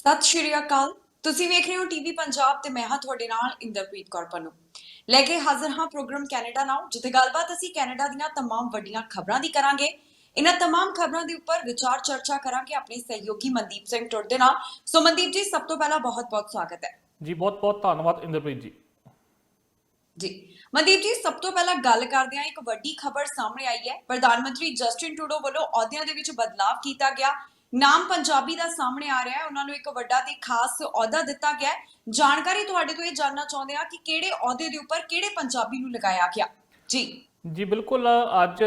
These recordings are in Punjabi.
ਸਤਿ ਸ਼੍ਰੀ ਅਕਾਲ। ਤੁਸੀਂ ਵੇਖ ਰਹੇ ਹੋ ਟੀਵੀ ਪੰਜਾਬ ਤੇ ਮੈਂ ਹਾਂ ਤੁਹਾਡੇ ਨਾਲ ਇੰਦਰਪ੍ਰੀਤ ਕੌਰ ਪੰਨੂ। ਲੈ ਕੇ ਹਾਜ਼ਰ ਹਾਂ ਪ੍ਰੋਗਰਾਮ ਕੈਨੇਡਾ ਨਾਓ, ਜਿੱਥੇ ਗੱਲਬਾਤ ਅਸੀਂ ਕੈਨੇਡਾ ਦੀਆਂ तमाम ਵੱਡੀਆਂ ਖਬਰਾਂ ਦੀ ਕਰਾਂਗੇ। ਇਹਨਾਂ तमाम ਖਬਰਾਂ ਦੇ ਉੱਪਰ ਵਿਚਾਰ ਚਰਚਾ ਕਰਾਂਗੇ ਆਪਣੇ ਸਹਿਯੋਗੀ ਮਨਦੀਪ ਸਿੰਘ ਟੁਰ ਦੇ ਨਾਲ। ਸੋ ਮਨਦੀਪ ਜੀ, ਸਭ ਤੋਂ ਪਹਿਲਾਂ ਬਹੁਤ-ਬਹੁਤ ਸਵਾਗਤ ਹੈ। ਜੀ ਬਹੁਤ ਬਹੁਤ ਧੰਨਵਾਦ ਇੰਦਰਪ੍ਰੀਤ ਜੀ। ਜੀ ਮਨਦੀਪ ਜੀ, ਸਭ ਤੋਂ ਪਹਿਲਾਂ ਗੱਲ ਕਰਦੇ ਹਾਂ, ਇੱਕ ਵੱਡੀ ਖਬਰ ਸਾਹਮਣੇ ਆਈ ਹੈ। ਪ੍ਰਧਾਨ ਮੰਤਰੀ ਜਸਟਿਨ ਟਰੂਡੋ ਵੱਲੋਂ ਅਹੁਦਿਆਂ ਦੇ ਵਿੱਚ ਬਦਲਾਅ ਕੀਤਾ ਗਿਆ। ਨਾਮ ਪੰਜਾਬੀ ਦਾ ਸਾਹਮਣੇ ਆ ਰਿਹਾ ਹੈ, ਉਹਨਾਂ ਨੂੰ ਇੱਕ ਵੱਡਾ ਤੇ ਖਾਸ ਅਹੁਦਾ ਦਿੱਤਾ ਗਿਆ ਹੈ। ਜਾਣਕਾਰੀ ਤੁਹਾਡੇ ਤੋਂ ਇਹ ਜਾਨਣਾ ਚਾਹੁੰਦੇ ਹਾਂ ਕਿ ਕਿਹੜੇ ਅਹੁਦੇ ਦੇ ਉੱਪਰ ਕਿਹੜੇ ਪੰਜਾਬੀ ਨੂੰ ਲਗਾਇਆ ਗਿਆ। ਜੀ ਬਿਲਕੁਲ। ਅੱਜ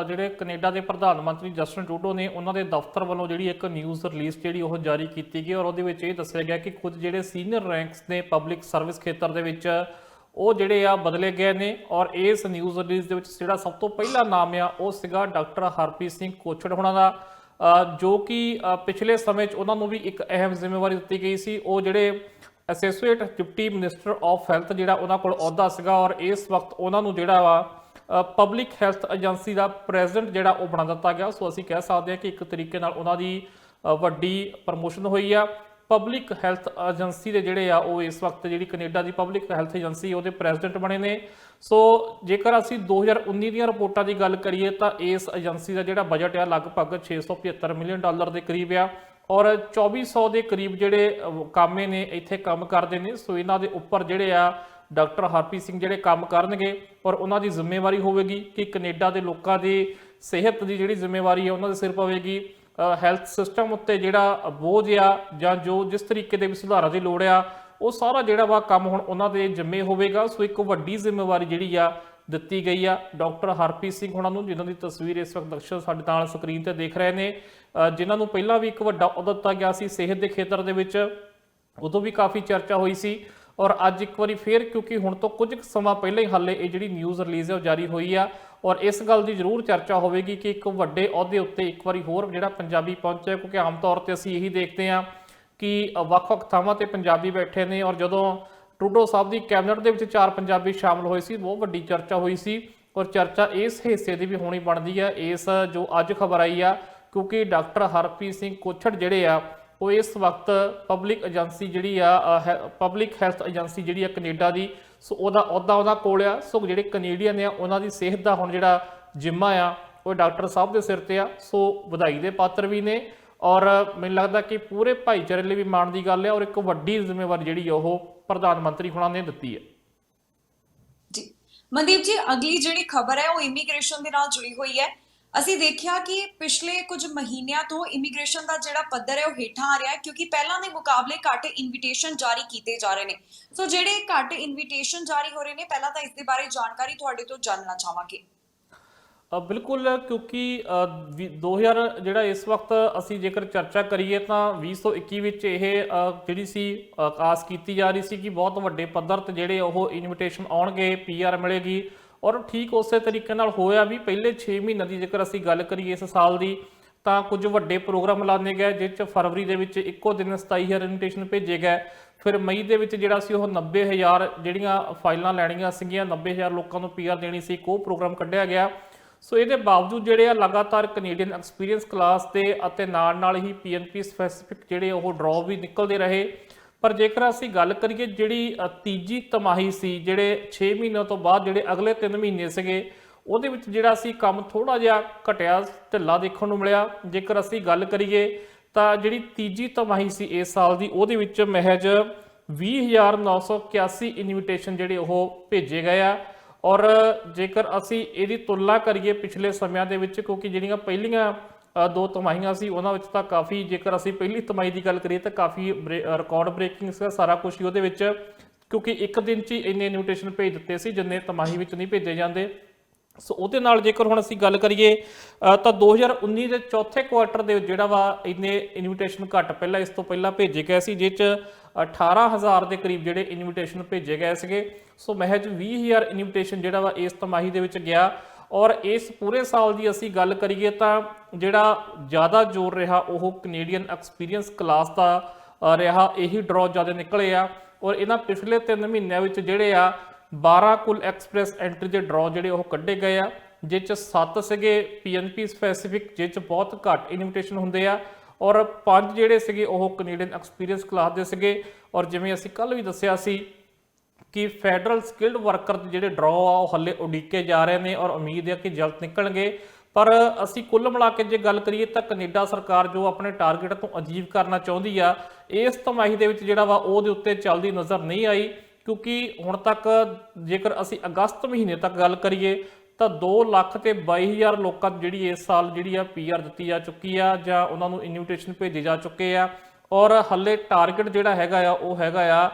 ਜਿਹੜੇ ਕੈਨੇਡਾ ਦੇ ਪ੍ਰਧਾਨ ਮੰਤਰੀ ਜਸਟਿਨ ਟਰੂਡੋ ਨੇ ਉਹਨਾਂ ਦੇ ਦਫ਼ਤਰ ਵੱਲੋਂ ਜਿਹੜੀ ਇੱਕ ਨਿਊਜ਼ ਰਿਲੀਜ਼ ਜਿਹੜੀ ਉਹ ਜਾਰੀ ਕੀਤੀ ਗਈ, ਔਰ ਉਹਦੇ ਵਿੱਚ ਇਹ ਦੱਸਿਆ ਗਿਆ ਕਿ ਕੁਝ ਜਿਹੜੇ ਸੀਨੀਅਰ ਰੈਂਕਸ ਨੇ ਪਬਲਿਕ ਸਰਵਿਸ ਖੇਤਰ ਦੇ ਵਿੱਚ ਉਹ ਜਿਹੜੇ ਆ ਬਦਲੇ ਗਏ ਨੇ। ਔਰ ਇਸ ਨਿਊਜ਼ ਰਿਲੀਜ਼ ਦੇ ਵਿੱਚ ਜਿਹੜਾ ਸਭ ਤੋਂ ਪਹਿਲਾ ਨਾਮ ਆ ਉਹ ਸੀਗਾ ਡਾਕਟਰ ਹਰਪ੍ਰੀਤ ਸਿੰਘ ਕੋਛੜ ਹੋਣਾ ਦਾ, ਜੋ ਕਿ ਪਿਛਲੇ ਸਮੇਂ 'ਚ ਉਹਨਾਂ ਨੂੰ ਵੀ ਇੱਕ ਅਹਿਮ ਜ਼ਿੰਮੇਵਾਰੀ ਦਿੱਤੀ ਗਈ ਸੀ। ਉਹ ਜਿਹੜੇ associate deputy minister of health ਜਿਹੜਾ ਉਹਨਾਂ ਕੋਲ ਅਹੁਦਾ ਸੀਗਾ, ਔਰ ਇਸ ਵਕਤ ਉਹਨਾਂ ਨੂੰ ਜਿਹੜਾ ਵਾ ਪਬਲਿਕ ਹੈਲਥ ਏਜੰਸੀ ਦਾ ਪ੍ਰੈਜ਼ੀਡੈਂਟ ਜਿਹੜਾ ਉਹ ਬਣਾ ਦਿੱਤਾ ਗਿਆ। ਸੋ ਅਸੀਂ ਕਹਿ ਸਕਦੇ ਹਾਂ ਕਿ ਇੱਕ ਤਰੀਕੇ ਨਾਲ ਉਹਨਾਂ ਦੀ ਵੱਡੀ ਪ੍ਰਮੋਸ਼ਨ ਹੋਈ ਆ। ਪਬਲਿਕ ਹੈਲਥ ਏਜੰਸੀ ਦੇ ਜਿਹੜੇ ਆ ਉਹ ਇਸ ਵਕਤ ਜਿਹੜੀ ਕੈਨੇਡਾ ਦੀ ਪਬਲਿਕ ਹੈਲਥ ਏਜੰਸੀ ਉਹਦੇ ਪ੍ਰੈਜ਼ੀਡੈਂਟ ਬਣੇ ਨੇ। ਸੋ ਜੇਕਰ ਅਸੀਂ 2019 ਦੀਆਂ ਰਿਪੋਰਟਾਂ ਦੀ ਗੱਲ ਕਰੀਏ ਤਾਂ ਇਸ ਏਜੰਸੀ ਦਾ ਜਿਹੜਾ ਬਜਟ ਆ ਲਗਭਗ $675 ਮਿਲੀਅਨ ਦੇ ਕਰੀਬ ਆ, ਔਰ 2400 ਦੇ ਕਰੀਬ ਜਿਹੜੇ ਕਾਮੇ ਨੇ ਇੱਥੇ ਕੰਮ ਕਰਦੇ ਨੇ। ਸੋ ਇਹਨਾਂ ਦੇ ਉੱਪਰ ਜਿਹੜੇ ਆ ਡਾਕਟਰ ਹਰਪ੍ਰੀਤ ਸਿੰਘ ਜਿਹੜੇ ਕੰਮ ਕਰਨਗੇ, ਔਰ ਉਹਨਾਂ ਦੀ ਜ਼ਿੰਮੇਵਾਰੀ ਹੋਵੇਗੀ ਕਿ ਕੈਨੇਡਾ ਦੇ ਲੋਕਾਂ ਦੀ ਸਿਹਤ ਦੀ ਜਿਹੜੀ ਜ਼ਿੰਮੇਵਾਰੀ ਹੈ ਉਹਨਾਂ ਦੇ ਸਿਰ ਪਵੇਗੀ। ਹੈਲਥ ਸਿਸਟਮ ਉੱਤੇ ਜਿਹੜਾ ਬੋਝ ਆ ਜਾਂ ਜੋ ਜਿਸ ਤਰੀਕੇ ਦੇ ਵੀ ਸੁਧਾਰਾਂ ਦੀ ਲੋੜ ਆ ਉਹ ਸਾਰਾ ਜਿਹੜਾ ਵਾ ਕੰਮ ਹੁਣ ਉਹਨਾਂ ਦੇ ਜ਼ਿੰਮੇ ਹੋਵੇਗਾ। ਸੋ ਇੱਕ ਵੱਡੀ ਜ਼ਿੰਮੇਵਾਰੀ ਜਿਹੜੀ ਆ ਦਿੱਤੀ ਗਈ ਆ ਡਾਕਟਰ ਹਰਪ੍ਰੀਤ ਸਿੰਘ ਹੋਣਾ ਨੂੰ, ਜਿਨ੍ਹਾਂ ਦੀ ਤਸਵੀਰ ਇਸ ਵਕਤ ਦਰਸ਼ਕ ਸਾਡੇ ਨਾਲ ਸਕਰੀਨ ਤੇ ਦੇਖ ਰਹੇ ਨੇ, ਜਿਨ੍ਹਾਂ ਨੂੰ ਪਹਿਲਾਂ ਵੀ ਇੱਕ ਵੱਡਾ ਅਹੁਦਾ ਦਿੱਤਾ ਗਿਆ ਸੀ ਸਿਹਤ ਦੇ ਖੇਤਰ ਦੇ ਵਿੱਚ। ਉਦੋਂ ਵੀ ਕਾਫੀ ਚਰਚਾ ਹੋਈ ਸੀ, ਔਰ ਅੱਜ ਇੱਕ ਵਾਰੀ ਫੇਰ ਕਿਉਂਕਿ ਹੁਣ ਤੋਂ ਕੁਝ ਸਮਾਂ ਪਹਿਲਾਂ ਹੀ ਹਾਲੇ ਇਹ ਜਿਹੜੀ ਨਿਊਜ਼ ਰਿਲੀਜ਼ ਹੈ ਉਹ ਜਾਰੀ ਹੋਈ ਆ, ਔਰ ਇਸ ਗੱਲ ਦੀ ਜ਼ਰੂਰ ਚਰਚਾ ਹੋਵੇਗੀ ਕਿ ਇੱਕ ਵੱਡੇ ਅਹੁਦੇ ਉੱਤੇ ਇੱਕ ਵਾਰੀ ਹੋਰ ਜਿਹੜਾ ਪੰਜਾਬੀ ਪਹੁੰਚਿਆ। ਕਿਉਂਕਿ ਆਮ ਤੌਰ ਤੇ ਅਸੀਂ ਇਹੀ ਦੇਖਦੇ ਹਾਂ ਕਿ ਵੱਖ-ਵੱਖ ਥਾਵਾਂ ਤੇ ਪੰਜਾਬੀ ਬੈਠੇ ਨੇ, ਔਰ ਜਦੋਂ ਟਰੂਡੋ ਸਾਹਿਬ ਦੀ ਕੈਬਨਿਟ ਦੇ ਵਿੱਚ 4 ਪੰਜਾਬੀ ਸ਼ਾਮਲ ਹੋਏ ਸੀ ਬਹੁਤ ਵੱਡੀ ਚਰਚਾ ਹੋਈ ਸੀ, ਔਰ ਚਰਚਾ ਇਸ ਹਿੱਸੇ ਦੀ ਵੀ ਹੋਣੀ ਬਣਦੀ ਹੈ ਇਸ ਜੋ ਅੱਜ ਖਬਰ ਆਈ ਆ। ਕਿਉਂਕਿ ਡਾਕਟਰ ਹਰਪ੍ਰੀਤ ਸਿੰਘ ਕੋਛੜ ਜਿਹੜੇ ਆ ਉਹ ਇਸ ਵਕਤ ਪਬਲਿਕ ਏਜੰਸੀ ਜਿਹੜੀ ਆ ਪਬਲਿਕ ਹੈਲਥ ਏਜੰਸੀ ਜਿਹੜੀ ਆ ਕੈਨੇਡਾ ਦੀ, ਸੋ ਉਹਦਾ ਅਹੁਦਾ ਉਹਨਾਂ ਕੋਲ ਆ। ਸੋ ਜਿਹੜੇ ਕੈਨੇਡੀਅਨ ਆ ਉਹਨਾਂ ਦੀ ਸਿਹਤ ਦਾ ਹੁਣ ਜਿਹੜਾ ਜ਼ਿੰਮਾ ਆ ਉਹ ਡਾਕਟਰ ਸਾਹਿਬ ਦੇ ਸਿਰ ਤੇ ਆ। ਸੋ ਵਧਾਈ ਦੇ ਪਾਤਰ ਵੀ ਨੇ, ਔਰ ਮੈਨੂੰ ਲੱਗਦਾ ਕਿ ਪੂਰੇ ਭਾਈਚਾਰੇ ਲਈ ਵੀ ਮਾਣ ਦੀ ਗੱਲ ਹੈ, ਔਰ ਇੱਕ ਵੱਡੀ ਜ਼ਿੰਮੇਵਾਰੀ ਜਿਹੜੀ ਉਹ ਪ੍ਰਧਾਨ ਮੰਤਰੀ ਹੋਣਾ ਨੇ ਦਿੱਤੀ ਹੈ। ਜੀ ਮਨਦੀਪ ਜੀ, ਅਗਲੀ ਜਿਹੜੀ ਖਬਰ ਹੈ ਉਹ ਇਮੀਗ੍ਰੇਸ਼ਨ ਦੇ ਨਾਲ ਜੁੜੀ ਹੋਈ ਹੈ। ਅਸੀਂ ਦੇਖਿਆ ਕਿ ਪਿਛਲੇ ਕੁਝ ਮਹੀਨਿਆਂ ਤੋਂ ਇਮੀਗ੍ਰੇਸ਼ਨ ਦਾ ਜਿਹੜਾ ਪੱਧਰ ਹੈ ਉਹ ਹੇਠਾਂ ਆ ਰਿਹਾ ਹੈ, ਕਿਉਂਕਿ ਪਹਿਲਾਂ ਦੇ ਮੁਕਾਬਲੇ ਘੱਟ ਇਨਵੀਟੇਸ਼ਨ ਜਾਰੀ ਕੀਤੇ ਜਾ ਰਹੇ ਨੇ। ਸੋ ਜਿਹੜੇ ਘੱਟ ਇਨਵੀਟੇਸ਼ਨ ਜਾਰੀ ਹੋ ਰਹੇ ਨੇ, ਪਹਿਲਾਂ ਤਾਂ ਇਸ ਦੇ ਬਾਰੇ ਜਾਣਕਾਰੀ ਤੁਹਾਡੇ ਤੋਂ ਜਾਣਨਾ ਚਾਹਾਂਗੇ। ਬਿਲਕੁਲ, ਕਿਉਂਕਿ 2000 ਜਿਹੜਾ ਇਸ ਵਕਤ ਅਸੀਂ ਜੇਕਰ ਚਰਚਾ ਕਰੀਏ ਤਾਂ 2021 ਵਿੱਚ ਇਹ ਜਿਹੜੀ ਸੀ ਆਸ ਕੀਤੀ ਜਾ ਰਹੀ ਸੀ ਕਿ ਬਹੁਤ ਵੱਡੇ ਪੱਧਰ ਤੇ ਜਿਹੜੇ ਉਹ ਇਨਵੀਟੇਸ਼ਨ ਆਉਣਗੇ, PR ਮਿਲੇਗੀ, ਔਰ ਠੀਕ ਉਸੇ ਤਰੀਕੇ ਨਾਲ ਹੋਇਆ ਵੀ। ਪਹਿਲੇ 6 ਮਹੀਨਿਆਂ ਦੀ ਜੇਕਰ ਅਸੀਂ ਗੱਲ ਕਰੀਏ ਇਸ ਸਾਲ ਦੀ ਤਾਂ ਕੁਝ ਵੱਡੇ ਪ੍ਰੋਗਰਾਮ ਲਾਣੇ ਗਏ, ਜਿਸ 'ਚ ਫਰਵਰੀ ਦੇ ਵਿੱਚ ਇੱਕੋ ਦਿਨ 27,000 ਇਨਵੀਟੇਸ਼ਨ ਭੇਜੇ ਗਏ। ਫਿਰ ਮਈ ਦੇ ਵਿੱਚ ਜਿਹੜਾ ਸੀ ਉਹ 90,000 ਜਿਹੜੀਆਂ ਫਾਈਲਾਂ ਲੈਣੀਆਂ ਸੀਗੀਆਂ, 90,000 ਲੋਕਾਂ ਨੂੰ PR ਦੇਣੀ ਸੀ, ਇੱਕ ਉਹ ਪ੍ਰੋਗਰਾਮ ਕੱਢਿਆ ਗਿਆ। ਸੋ ਇਹਦੇ ਬਾਵਜੂਦ ਜਿਹੜੇ ਆ ਲਗਾਤਾਰ ਕੈਨੇਡੀਅਨ ਐਕਸਪੀਰੀਅੰਸ ਕਲਾਸ ਤੇ ਅਤੇ ਨਾਲ ਹੀ PNP ਸਪੈਸੀਫਿਕ ਜਿਹੜੇ ਉਹ ਡਰਾਅ ਵੀ ਨਿਕਲਦੇ ਰਹੇ। ਪਰ ਜੇਕਰ ਅਸੀਂ ਗੱਲ ਕਰੀਏ ਜਿਹੜੀ ਤੀਜੀ ਤਿਮਾਹੀ ਸੀ, ਜਿਹੜੇ 6 ਮਹੀਨਿਆਂ ਤੋਂ ਬਾਅਦ ਜਿਹੜੇ ਅਗਲੇ 3 ਮਹੀਨੇ ਸੀਗੇ, ਉਹਦੇ ਵਿੱਚ ਜਿਹੜਾ ਸੀ ਕੰਮ ਥੋੜਾ ਜਿਹਾ ਘਟਿਆ, ਢਿੱਲਾ ਦੇਖਣ ਨੂੰ ਮਿਲਿਆ। ਜੇਕਰ ਅਸੀਂ ਗੱਲ ਕਰੀਏ ਤਾਂ ਜਿਹੜੀ ਤੀਜੀ ਤਿਮਾਹੀ ਸੀ ਇਸ ਸਾਲ ਦੀ, ਉਹਦੇ ਵਿੱਚ ਮਹਿਜ 20,981 ਇਨਵੀਟੇਸ਼ਨ ਜਿਹੜੇ ਉਹ ਭੇਜੇ ਗਏ ਆ। ਔਰ ਜੇਕਰ ਅਸੀਂ ਇਹਦੀ ਤੁਲਨਾ ਕਰੀਏ ਪਿਛਲੇ ਸਮਿਆਂ ਦੇ ਵਿੱਚ, ਕਿਉਂਕਿ ਜਿਹੜੀਆਂ ਪਹਿਲੀਆਂ 2 ਤਿਮਾਹੀਆਂ ਸੀ ਉਹਨਾਂ ਵਿੱਚ ਤਾਂ ਕਾਫੀ, ਜੇਕਰ ਅਸੀਂ ਪਹਿਲੀ ਤਿਮਾਹੀ ਦੀ ਗੱਲ ਕਰੀਏ ਤਾਂ ਕਾਫੀ ਰਿਕਾਰਡ ਬ੍ਰੇਕਿੰਗ ਸੀਗਾ ਸਾਰਾ ਕੁਝ ਹੀ ਉਹਦੇ ਵਿੱਚ, ਕਿਉਂਕਿ ਇੱਕ ਦਿਨ 'ਚ ਹੀ ਇੰਨੇ ਇਨਵੀਟੇਸ਼ਨ ਭੇਜ ਦਿੱਤੇ ਸੀ ਜਿੰਨੇ ਤਿਮਾਹੀ ਵਿੱਚ ਨਹੀਂ ਭੇਜੇ ਜਾਂਦੇ। ਸੋ ਉਹਦੇ ਨਾਲ ਜੇਕਰ ਹੁਣ ਅਸੀਂ ਗੱਲ ਕਰੀਏ ਤਾਂ 2019 ਦੇ ਚੌਥੇ ਕੁਆਰਟਰ ਦੇ ਜਿਹੜਾ ਵਾ ਇੰਨੇ ਇਨਵੀਟੇਸ਼ਨ ਘੱਟ ਪਹਿਲਾਂ ਇਸ ਤੋਂ ਪਹਿਲਾਂ ਭੇਜੇ ਗਏ ਸੀ, ਜਿਸ 'ਚ 18,000 ਦੇ ਕਰੀਬ ਜਿਹੜੇ ਇਨਵੀਟੇਸ਼ਨ ਭੇਜੇ ਗਏ ਸੀਗੇ। ਸੋ ਮਹਿਜ 20,000 ਇਨਵੀਟੇਸ਼ਨ ਜਿਹੜਾ ਵਾ ਇਸ ਤਿਮਾਹੀ ਦੇ ਵਿੱਚ ਗਿਆ। ਔਰ ਇਸ ਪੂਰੇ ਸਾਲ ਦੀ ਅਸੀਂ ਗੱਲ ਕਰੀਏ ਤਾਂ ਜਿਹੜਾ ਜ਼ਿਆਦਾ ਜ਼ੋਰ ਰਿਹਾ ਉਹ ਕੈਨੇਡੀਅਨ ਐਕਸਪੀਰੀਅੰਸ ਕਲਾਸ ਦਾ ਰਿਹਾ, ਇਹੀ ਡਰਾਅ ਜ਼ਿਆਦਾ ਨਿਕਲੇ ਆ। ਔਰ ਇਹਨਾਂ ਪਿਛਲੇ 3 ਮਹੀਨਿਆਂ ਵਿੱਚ ਜਿਹੜੇ ਆ 12 ਕੁੱਲ ਐਕਸਪ੍ਰੈਸ ਐਂਟਰੀ ਦੇ ਡਰਾਅ ਜਿਹੜੇ ਉਹ ਕੱਢੇ ਗਏ ਆ, ਜਿਸ 'ਚ 7 ਸੀਗੇ PNP ਸਪੈਸੀਫਿਕ, ਜਿਸ 'ਚ ਬਹੁਤ ਘੱਟ ਇਨਵੀਟੇਸ਼ਨ ਹੁੰਦੇ ਆ, ਔਰ 5 ਜਿਹੜੇ ਸੀਗੇ ਉਹ ਕੈਨੇਡੀਅਨ ਐਕਸਪੀਰੀਅੰਸ ਕਲਾਸ ਦੇ ਸੀਗੇ। ਔਰ ਜਿਵੇਂ ਅਸੀਂ ਕੱਲ ਵੀ ਦੱਸਿਆ ਸੀ ਕਿ ਫੈਡਰਲ ਸਕਿਲਡ ਵਰਕਰ ਦੇ ਜਿਹੜੇ ਡਰਾਅ ਆ ਉਹ ਹੱਲੇ ਉਡੀਕੇ ਜਾ ਰਹੇ ਨੇ ਔਰ ਉਮੀਦ ਹੈ ਕਿ ਜਲਦ ਨਿਕਲਣਗੇ। ਪਰ ਅਸੀਂ ਕੁੱਲ ਮਿਲਾ ਕੇ ਜੇ ਗੱਲ ਕਰੀਏ ਤਾਂ ਕੈਨੇਡਾ ਸਰਕਾਰ ਜੋ ਆਪਣੇ ਟਾਰਗੇਟ ਤੋਂ ਅਚੀਵ ਕਰਨਾ ਚਾਹੁੰਦੀ ਆ, ਇਸ ਤਿਮਾਹੀ ਦੇ ਵਿੱਚ ਜਿਹੜਾ ਵਾ ਉਹਦੇ ਉੱਤੇ ਚੱਲਦੀ ਨਜ਼ਰ ਨਹੀਂ ਆਈ, ਕਿਉਂਕਿ ਹੁਣ ਤੱਕ ਜੇਕਰ ਅਸੀਂ ਅਗਸਤ ਮਹੀਨੇ ਤੱਕ ਗੱਲ ਕਰੀਏ ਤਾਂ 2,22,000 ਲੋਕਾਂ ਨੂੰ ਜਿਹੜੀ ਇਸ ਸਾਲ ਜਿਹੜੀ ਆ PR ਦਿੱਤੀ ਜਾ ਚੁੱਕੀ ਆ ਜਾਂ ਉਹਨਾਂ ਨੂੰ ਇਨਵੀਟੇਸ਼ਨ ਭੇਜੇ ਜਾ ਚੁੱਕੇ ਆ। ਔਰ ਹੱਲੇ ਟਾਰਗੇਟ ਜਿਹੜਾ ਹੈਗਾ ਆ ਉਹ ਹੈਗਾ ਆ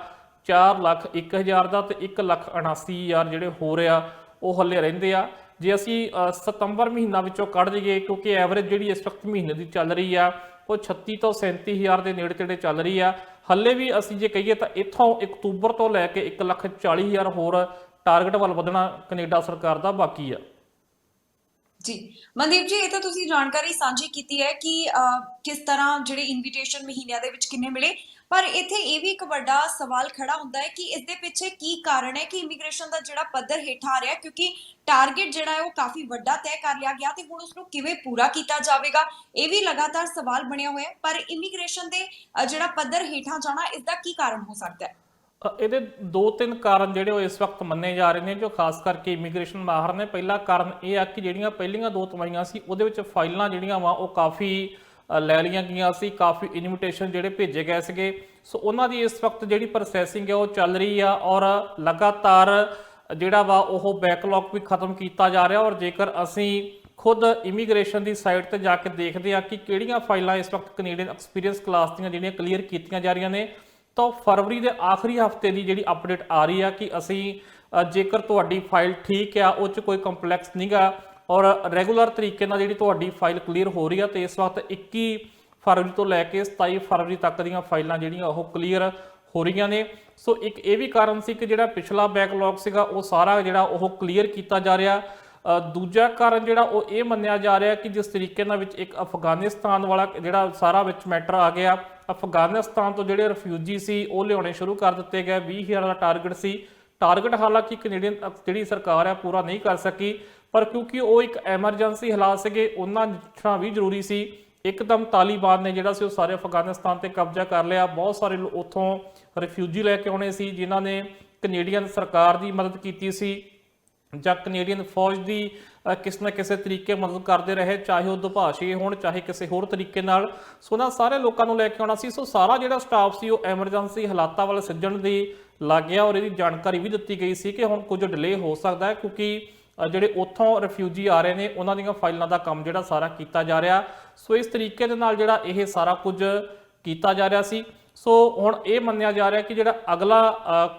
4,01,000 ਦਾ ਤੇ 1,79,000 ਜਿਹੜੇ ਹੋ ਰਿਹਾ ਉਹ ਹੱਲੇ ਰਹਿੰਦੇ ਆ। ਜੇ ਅਸੀਂ ਸਤੰਬਰ ਮਹੀਨਾ ਵਿੱਚੋਂ ਕੱਢ ਦਈਏ, ਕਿਉਂਕਿ ਐਵਰੇਜ ਜਿਹੜੀ ਇਸ ਵਕਤ ਮਹੀਨੇ ਦੀ ਚੱਲ ਰਹੀ ਆ ਉਹ 36 ਤੋਂ 37,000 ਦੇ ਨੇੜੇ ਤੇੜੇ ਚੱਲ ਰਹੀ ਆ। ਹੱਲੇ ਵੀ ਅਸੀਂ ਜੇ ਕਹੀਏ ਤਾਂ ਇੱਥੋਂ ਅਕਤੂਬਰ ਤੋਂ ਲੈ ਕੇ 1,40,000 ਹੋਰ ਟਾਰਗੇਟ ਵੱਲ ਵਧਣਾ ਕੈਨੇਡਾ ਸਰਕਾਰ ਦਾ ਬਾਕੀ ਆ। ਜੀ ਮਨਦੀਪ ਜੀ, ਇਹ ਤਾਂ ਤੁਸੀਂ ਜਾਣਕਾਰੀ ਸਾਂਝੀ ਕੀਤੀ ਹੈ ਕਿ ਕਿਸ ਤਰ੍ਹਾਂ ਜਿਹੜੇ ਇਨਵੀਟੇਸ਼ਨ ਮਹੀਨਿਆਂ ਦੇ ਵਿੱਚ ਕਿੰਨੇ ਮਿਲੇ, ਪਰ ਇੱਥੇ ਇਹ ਵੀ ਇੱਕ ਵੱਡਾ ਸਵਾਲ ਖੜਾ ਹੁੰਦਾ ਹੈ ਕਿ ਇਸ ਦੇ ਪਿੱਛੇ ਕੀ ਕਾਰਨ ਹੈ ਕਿ ਇਮੀਗ੍ਰੇਸ਼ਨ ਦਾ ਜਿਹੜਾ ਪੱਧਰ ਹੇਠਾਂ ਆ ਰਿਹਾ, ਕਿਉਂਕਿ ਟਾਰਗੇਟ ਜਿਹੜਾ ਹੈ ਉਹ ਕਾਫੀ ਵੱਡਾ ਤੈਅ ਕਰ ਲਿਆ ਗਿਆ ਤੇ ਹੁਣ ਉਸ ਨੂੰ ਕਿਵੇਂ ਪੂਰਾ ਕੀਤਾ ਜਾਵੇਗਾ, ਇਹ ਵੀ ਲਗਾਤਾਰ ਸਵਾਲ ਬਣਿਆ ਹੋਇਆ ਹੈ। ਪਰ ਇਮੀਗ੍ਰੇਸ਼ਨ ਦੇ ਜਿਹੜਾ ਪੱਧਰ ਹੇਠਾਂ ਜਾਣਾ, ਇਸ ਦਾ ਕੀ ਕਾਰਨ ਹੋ ਸਕਦਾ ਹੈ? ਇਹਦੇ 2-3 ਕਾਰਨ ਜਿਹੜੇ ਉਹ ਇਸ ਵਕਤ ਮੰਨੇ ਜਾ ਰਹੇ ਨੇ, ਜੋ ਖਾਸ ਕਰਕੇ ਇਮੀਗ੍ਰੇਸ਼ਨ ਮਾਹਰ ਨੇ। ਪਹਿਲਾ ਕਾਰਨ ਇਹ ਆ ਕਿ ਜਿਹੜੀਆਂ ਪਹਿਲੀਆਂ 2 ਤਿਮਾਹੀਆਂ ਸੀ ਉਹਦੇ ਵਿੱਚ ਫਾਈਲਾਂ ਜਿਹੜੀਆਂ ਵਾ ਉਹ ਕਾਫੀ ਲੈ ਲਈਆਂ ਗਈਆਂ ਸੀ, ਕਾਫੀ ਇਨਵੀਟੇਸ਼ਨ ਜਿਹੜੇ ਭੇਜੇ ਗਏ ਸੀਗੇ। ਸੋ ਉਹਨਾਂ ਦੀ ਇਸ ਵਕਤ ਜਿਹੜੀ ਪ੍ਰੋਸੈਸਿੰਗ ਹੈ ਉਹ ਚੱਲ ਰਹੀ ਆ ਔਰ ਲਗਾਤਾਰ ਜਿਹੜਾ ਵਾ ਉਹ ਬੈਕਲੌਗ ਵੀ ਖਤਮ ਕੀਤਾ ਜਾ ਰਿਹਾ। ਔਰ ਜੇਕਰ ਅਸੀਂ ਖੁਦ ਇਮੀਗ੍ਰੇਸ਼ਨ ਦੀ ਸਾਈਟ ਤੇ ਜਾ ਕੇ ਦੇਖਦੇ ਆ ਕਿ ਕਿਹੜੀਆਂ ਫਾਈਲਾਂ ਇਸ ਵਕਤ ਕੈਨੇਡੀਅਨ ਐਕਸਪੀਰੀਅੰਸ ਕਲਾਸ ਦੀਆਂ ਜਿਹੜੀਆਂ ਕਲੀਅਰ ਕੀਤੀਆਂ ਜਾ ਰਹੀਆਂ ਨੇ, ਤਾਂ ਫਰਵਰੀ ਦੇ ਆਖਰੀ ਹਫਤੇ ਦੀ ਜਿਹੜੀ ਅਪਡੇਟ ਆ ਰਹੀ ਆ ਕਿ ਅਸੀਂ ਜੇਕਰ ਤੁਹਾਡੀ ਫਾਈਲ ਠੀਕ ਆ, ਉਹ 'ਚ ਕੋਈ ਕੰਪਲੈਕਸ ਨਹੀਂਗਾ ਔਰ ਰੈਗੂਲਰ ਤਰੀਕੇ ਨਾਲ ਜਿਹੜੀ ਤੁਹਾਡੀ ਫਾਈਲ ਕਲੀਅਰ ਹੋ ਰਹੀ ਆ, ਤੇ ਇਸ ਵਕਤ 21 ਫਰਵਰੀ ਤੋਂ ਲੈ ਕੇ 27 ਫਰਵਰੀ ਤੱਕ ਦੀਆਂ ਫਾਈਲਾਂ ਜਿਹੜੀਆਂ ਉਹ ਕਲੀਅਰ ਹੋ ਰਹੀਆਂ ਨੇ। ਸੋ ਇੱਕ ਇਹ ਵੀ ਕਾਰਨ ਸੀ ਕਿ ਜਿਹੜਾ ਪਿਛਲਾ ਬੈਕਲੌਗ ਸੀਗਾ ਉਹ ਸਾਰਾ ਜਿਹੜਾ ਉਹ ਕਲੀਅਰ ਕੀਤਾ ਜਾ ਰਿਹਾ। ਦੂਜਾ ਕਾਰਨ ਜਿਹੜਾ ਉਹ ਇਹ ਮੰਨਿਆ ਜਾ ਰਿਹਾ ਕਿ ਜਿਸ ਤਰੀਕੇ ਨਾਲ ਵਿੱਚ ਇੱਕ ਅਫਗਾਨਿਸਤਾਨ ਵਾਲਾ ਜਿਹੜਾ ਸਾਰਾ ਵਿੱਚ ਮੈਟਰ ਆ ਗਿਆ, ਅਫਗਾਨਿਸਤਾਨ ਤੋਂ ਜਿਹੜੇ ਰਿਫਿਊਜੀ ਸੀ ਉਹ ਲਿਆਉਣੇ ਸ਼ੁਰੂ ਕਰ ਦਿੱਤੇ ਗਏ। 20,000 ਦਾ ਟਾਰਗੇਟ ਸੀ। ਟਾਰਗੇਟ ਹਾਲਾਂਕਿ ਕੈਨੇਡੀਅਨ ਜਿਹੜੀ ਸਰਕਾਰ ਹੈ ਪੂਰਾ ਨਹੀਂ ਕਰ ਸਕੀ, ਪਰ ਕਿਉਂਕਿ ਉਹ ਇੱਕ ਐਮਰਜੈਂਸੀ ਹਾਲਾਤ ਸੀਗੇ, ਉਹਨਾਂ ਨਜਿੱਠਣਾ ਵੀ ਜ਼ਰੂਰੀ ਸੀ। ਇੱਕਦਮ ਤਾਲਿਬਾਨ ਨੇ ਜਿਹੜਾ ਸੀ ਉਹ ਸਾਰੇ ਅਫਗਾਨਿਸਤਾਨ ਤੇ ਕਬਜ਼ਾ ਕਰ ਲਿਆ। ਬਹੁਤ ਸਾਰੇ ਉੱਥੋਂ ਰਿਫਿਊਜੀ ਲੈ ਕੇ ਆਉਣੇ ਸੀ ਜਿਨ੍ਹਾਂ ਨੇ ਕੈਨੇਡੀਅਨ ਸਰਕਾਰ ਦੀ ਮਦਦ ਕੀਤੀ ਸੀ ਜਾਂ ਕੈਨੇਡੀਅਨ ਫੌਜ ਦੀ ਕਿਸੇ ਨਾ ਕਿਸੇ ਤਰੀਕੇ ਮਦਦ ਕਰਦੇ ਰਹੇ, ਚਾਹੇ ਉਹ ਦੁਭਾਸ਼ੀ ਹੋਣ ਚਾਹੇ ਕਿਸੇ ਹੋਰ ਤਰੀਕੇ ਨਾਲ। ਸੋ ਉਹਨਾਂ ਸਾਰੇ ਲੋਕਾਂ ਨੂੰ ਲੈ ਕੇ ਆਉਣਾ ਸੀ। ਸੋ ਸਾਰਾ ਜਿਹੜਾ ਸਟਾਫ ਸੀ ਉਹ ਐਮਰਜੈਂਸੀ ਹਾਲਾਤਾਂ ਵੱਲ ਸਿੱਝਣ ਦੀ ਲੱਗ ਗਿਆ ਔਰ ਇਹਦੀ ਜਾਣਕਾਰੀ ਵੀ ਦਿੱਤੀ ਗਈ ਸੀ ਕਿ ਹੁਣ ਕੁਝ ਡਿਲੇ ਹੋ ਸਕਦਾ ਹੈ, ਕਿਉਂਕਿ ਜਿਹੜੇ ਉੱਥੋਂ ਰਿਫਿਊਜੀ ਆ ਰਹੇ ਨੇ ਉਹਨਾਂ ਦੀਆਂ ਫਾਈਲਾਂ ਦਾ ਕੰਮ ਜਿਹੜਾ ਸਾਰਾ ਕੀਤਾ ਜਾ ਰਿਹਾ। ਸੋ ਇਸ ਤਰੀਕੇ ਦੇ ਨਾਲ ਜਿਹੜਾ ਇਹ ਸਾਰਾ ਕੁਝ ਕੀਤਾ ਜਾ ਰਿਹਾ ਸੀ। ਸੋ ਹੁਣ ਇਹ ਮੰਨਿਆ ਜਾ ਰਿਹਾ ਕਿ ਜਿਹੜਾ ਅਗਲਾ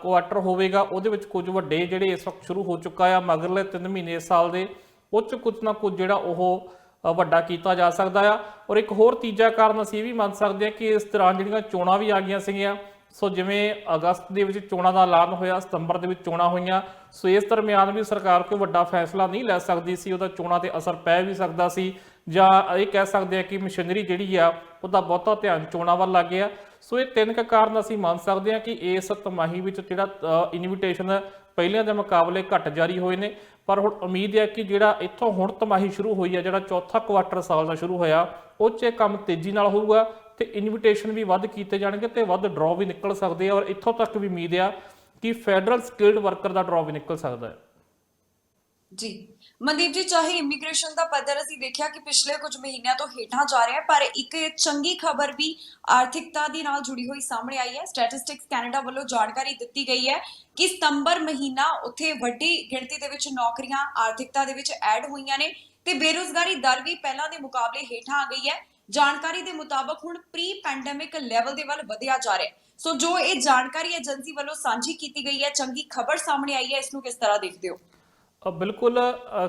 ਕੁਆਟਰ ਹੋਵੇਗਾ ਉਹਦੇ ਵਿੱਚ ਕੁਝ ਵੱਡੇ ਜਿਹੜੇ ਇਸ ਵਕਤ ਸ਼ੁਰੂ ਹੋ ਚੁੱਕਾ ਆ, ਮਗਰਲੇ 3 ਮਹੀਨੇ ਇਸ ਸਾਲ ਦੇ ਉਹ 'ਚ ਕੁਝ ਨਾ ਕੁਝ ਜਿਹੜਾ ਉਹ ਵੱਡਾ ਕੀਤਾ ਜਾ ਸਕਦਾ ਆ। ਔਰ ਇੱਕ ਹੋਰ ਤੀਜਾ ਕਾਰਨ ਅਸੀਂ ਇਹ ਵੀ ਮੰਨ ਸਕਦੇ ਹਾਂ ਕਿ ਇਸ ਦੌਰਾਨ ਜਿਹੜੀਆਂ ਚੋਣਾਂ ਵੀ ਆ ਗਈਆਂ ਸੀਗੀਆਂ। ਸੋ ਜਿਵੇਂ ਅਗਸਤ ਦੇ ਵਿੱਚ ਚੋਣਾਂ ਦਾ ਐਲਾਨ ਹੋਇਆ, ਸਤੰਬਰ ਦੇ ਵਿੱਚ ਚੋਣਾਂ ਹੋਈਆਂ। ਸੋ ਇਸ ਦਰਮਿਆਨ ਵੀ ਸਰਕਾਰ ਕੋਈ ਵੱਡਾ ਫੈਸਲਾ ਨਹੀਂ ਲੈ ਸਕਦੀ ਸੀ, ਉਹਦਾ ਚੋਣਾਂ ਤੇ ਅਸਰ ਪੈ ਵੀ ਸਕਦਾ ਸੀ, ਜਾਂ ਇਹ ਕਹਿ ਸਕਦੇ ਆ ਕਿ ਮਸ਼ੀਨਰੀ ਜਿਹੜੀ ਆ ਉਹਦਾ ਬਹੁਤਾ ਧਿਆਨ ਚੋਣਾਂ ਵੱਲ ਲੱਗ ਗਿਆ। ਸੋ ਇਹ 3 ਕਾਰਨ ਅਸੀਂ ਮੰਨ ਸਕਦੇ ਹਾਂ ਕਿ ਇਸ ਤਿਮਾਹੀ ਵਿੱਚ ਜਿਹੜਾ ਇਨਵੀਟੇਸ਼ਨ ਪਹਿਲਿਆਂ ਦੇ ਮੁਕਾਬਲੇ ਘੱਟ ਜਾਰੀ ਹੋਏ ਨੇ। ਪਰ ਹੁਣ ਉਮੀਦ ਹੈ ਕਿ ਜਿਹੜਾ ਇੱਥੋਂ ਹੁਣ ਤਿਮਾਹੀ ਸ਼ੁਰੂ ਹੋਈ ਹੈ, ਜਿਹੜਾ ਚੌਥਾ ਕੁਆਟਰ ਸਾਲ ਦਾ ਸ਼ੁਰੂ ਹੋਇਆ, ਉਹ 'ਚ ਕੰਮ ਤੇਜ਼ੀ ਨਾਲ ਹੋਊਗਾ ਤੇ ਇਨਵੀਟੇਸ਼ਨ ਵੀ ਵੱਧ ਕੀਤੇ ਜਾਣਗੇ ਤੇ ਵੱਧ ਡਰਾਅ ਵੀ ਨਿਕਲ ਸਕਦੇ ਆ। ਔਰ ਇੱਥੋਂ ਤੱਕ ਵੀ ਉਮੀਦ ਆ ਕਿ ਫੈਡਰਲ ਸਕਿਲਡ ਵਰਕਰ ਦਾ ਡਰਾਅ ਵੀ ਨਿਕਲ ਸਕਦਾ ਹੈ। ਜੀ ਮਨਦੀਪ ਜੀ, ਚਾਹੇ ਇਮੀਗ੍ਰੇਸ਼ਨ ਦਾ ਪੱਧਰ ਅਸੀਂ ਦੇਖਿਆ ਕਿ ਪਿਛਲੇ ਕੁਝ ਮਹੀਨਿਆਂ ਤੋਂ ਹੇਠਾਂ ਜਾ ਰਿਹਾ ਹੈ, ਪਰ ਇੱਕ ਚੰਗੀ ਖਬਰ ਵੀ ਆਰਥਿਕਤਾ ਦੇ ਨਾਲ ਜੁੜੀ ਹੋਈ ਸਾਹਮਣੇ ਆਈ ਹੈ। ਸਟੈਟਿਸਟਿਕਸ ਕੈਨੇਡਾ ਵੱਲੋਂ ਜਾਣਕਾਰੀ ਦਿੱਤੀ ਗਈ ਹੈ ਕਿ ਸਤੰਬਰ ਮਹੀਨਾ ਉੱਥੇ ਵੱਡੀ ਗਿਣਤੀ ਦੇ ਵਿੱਚ ਨੌਕਰੀਆਂ ਆਰਥਿਕਤਾ ਦੇ ਵਿੱਚ ਐਡ ਹੋਈਆਂ ਨੇ ਤੇ ਬੇਰੁਜ਼ਗਾਰੀ ਦਰ ਵੀ ਪਹਿਲਾਂ ਦੇ ਮੁਕਾਬਲੇ ਹੇਠਾਂ ਆ ਗਈ ਹੈ। ਜਾਣਕਾਰੀ ਦੇ ਮੁਤਾਬਕ ਹੁਣ ਪ੍ਰੀ ਪੈਂਡੇਮਿਕ ਲੈਵਲ ਦੇ ਵੱਲ ਵਧਿਆ ਜਾ ਰਿਹਾ ਹੈ। ਸੋ ਜੋ ਇਹ ਜਾਣਕਾਰੀ ਏਜੰਸੀ ਵੱਲੋਂ ਸਾਂਝੀ ਕੀਤੀ ਗਈ ਹੈ, ਚੰਗੀ ਖਬਰ ਸਾਹਮਣੇ ਆਈ ਹੈ, ਇਸ ਨੂੰ ਕਿਸ ਤਰ੍ਹਾਂ ਦੇਖਦੇ ਹੋ? ਬਿਲਕੁਲ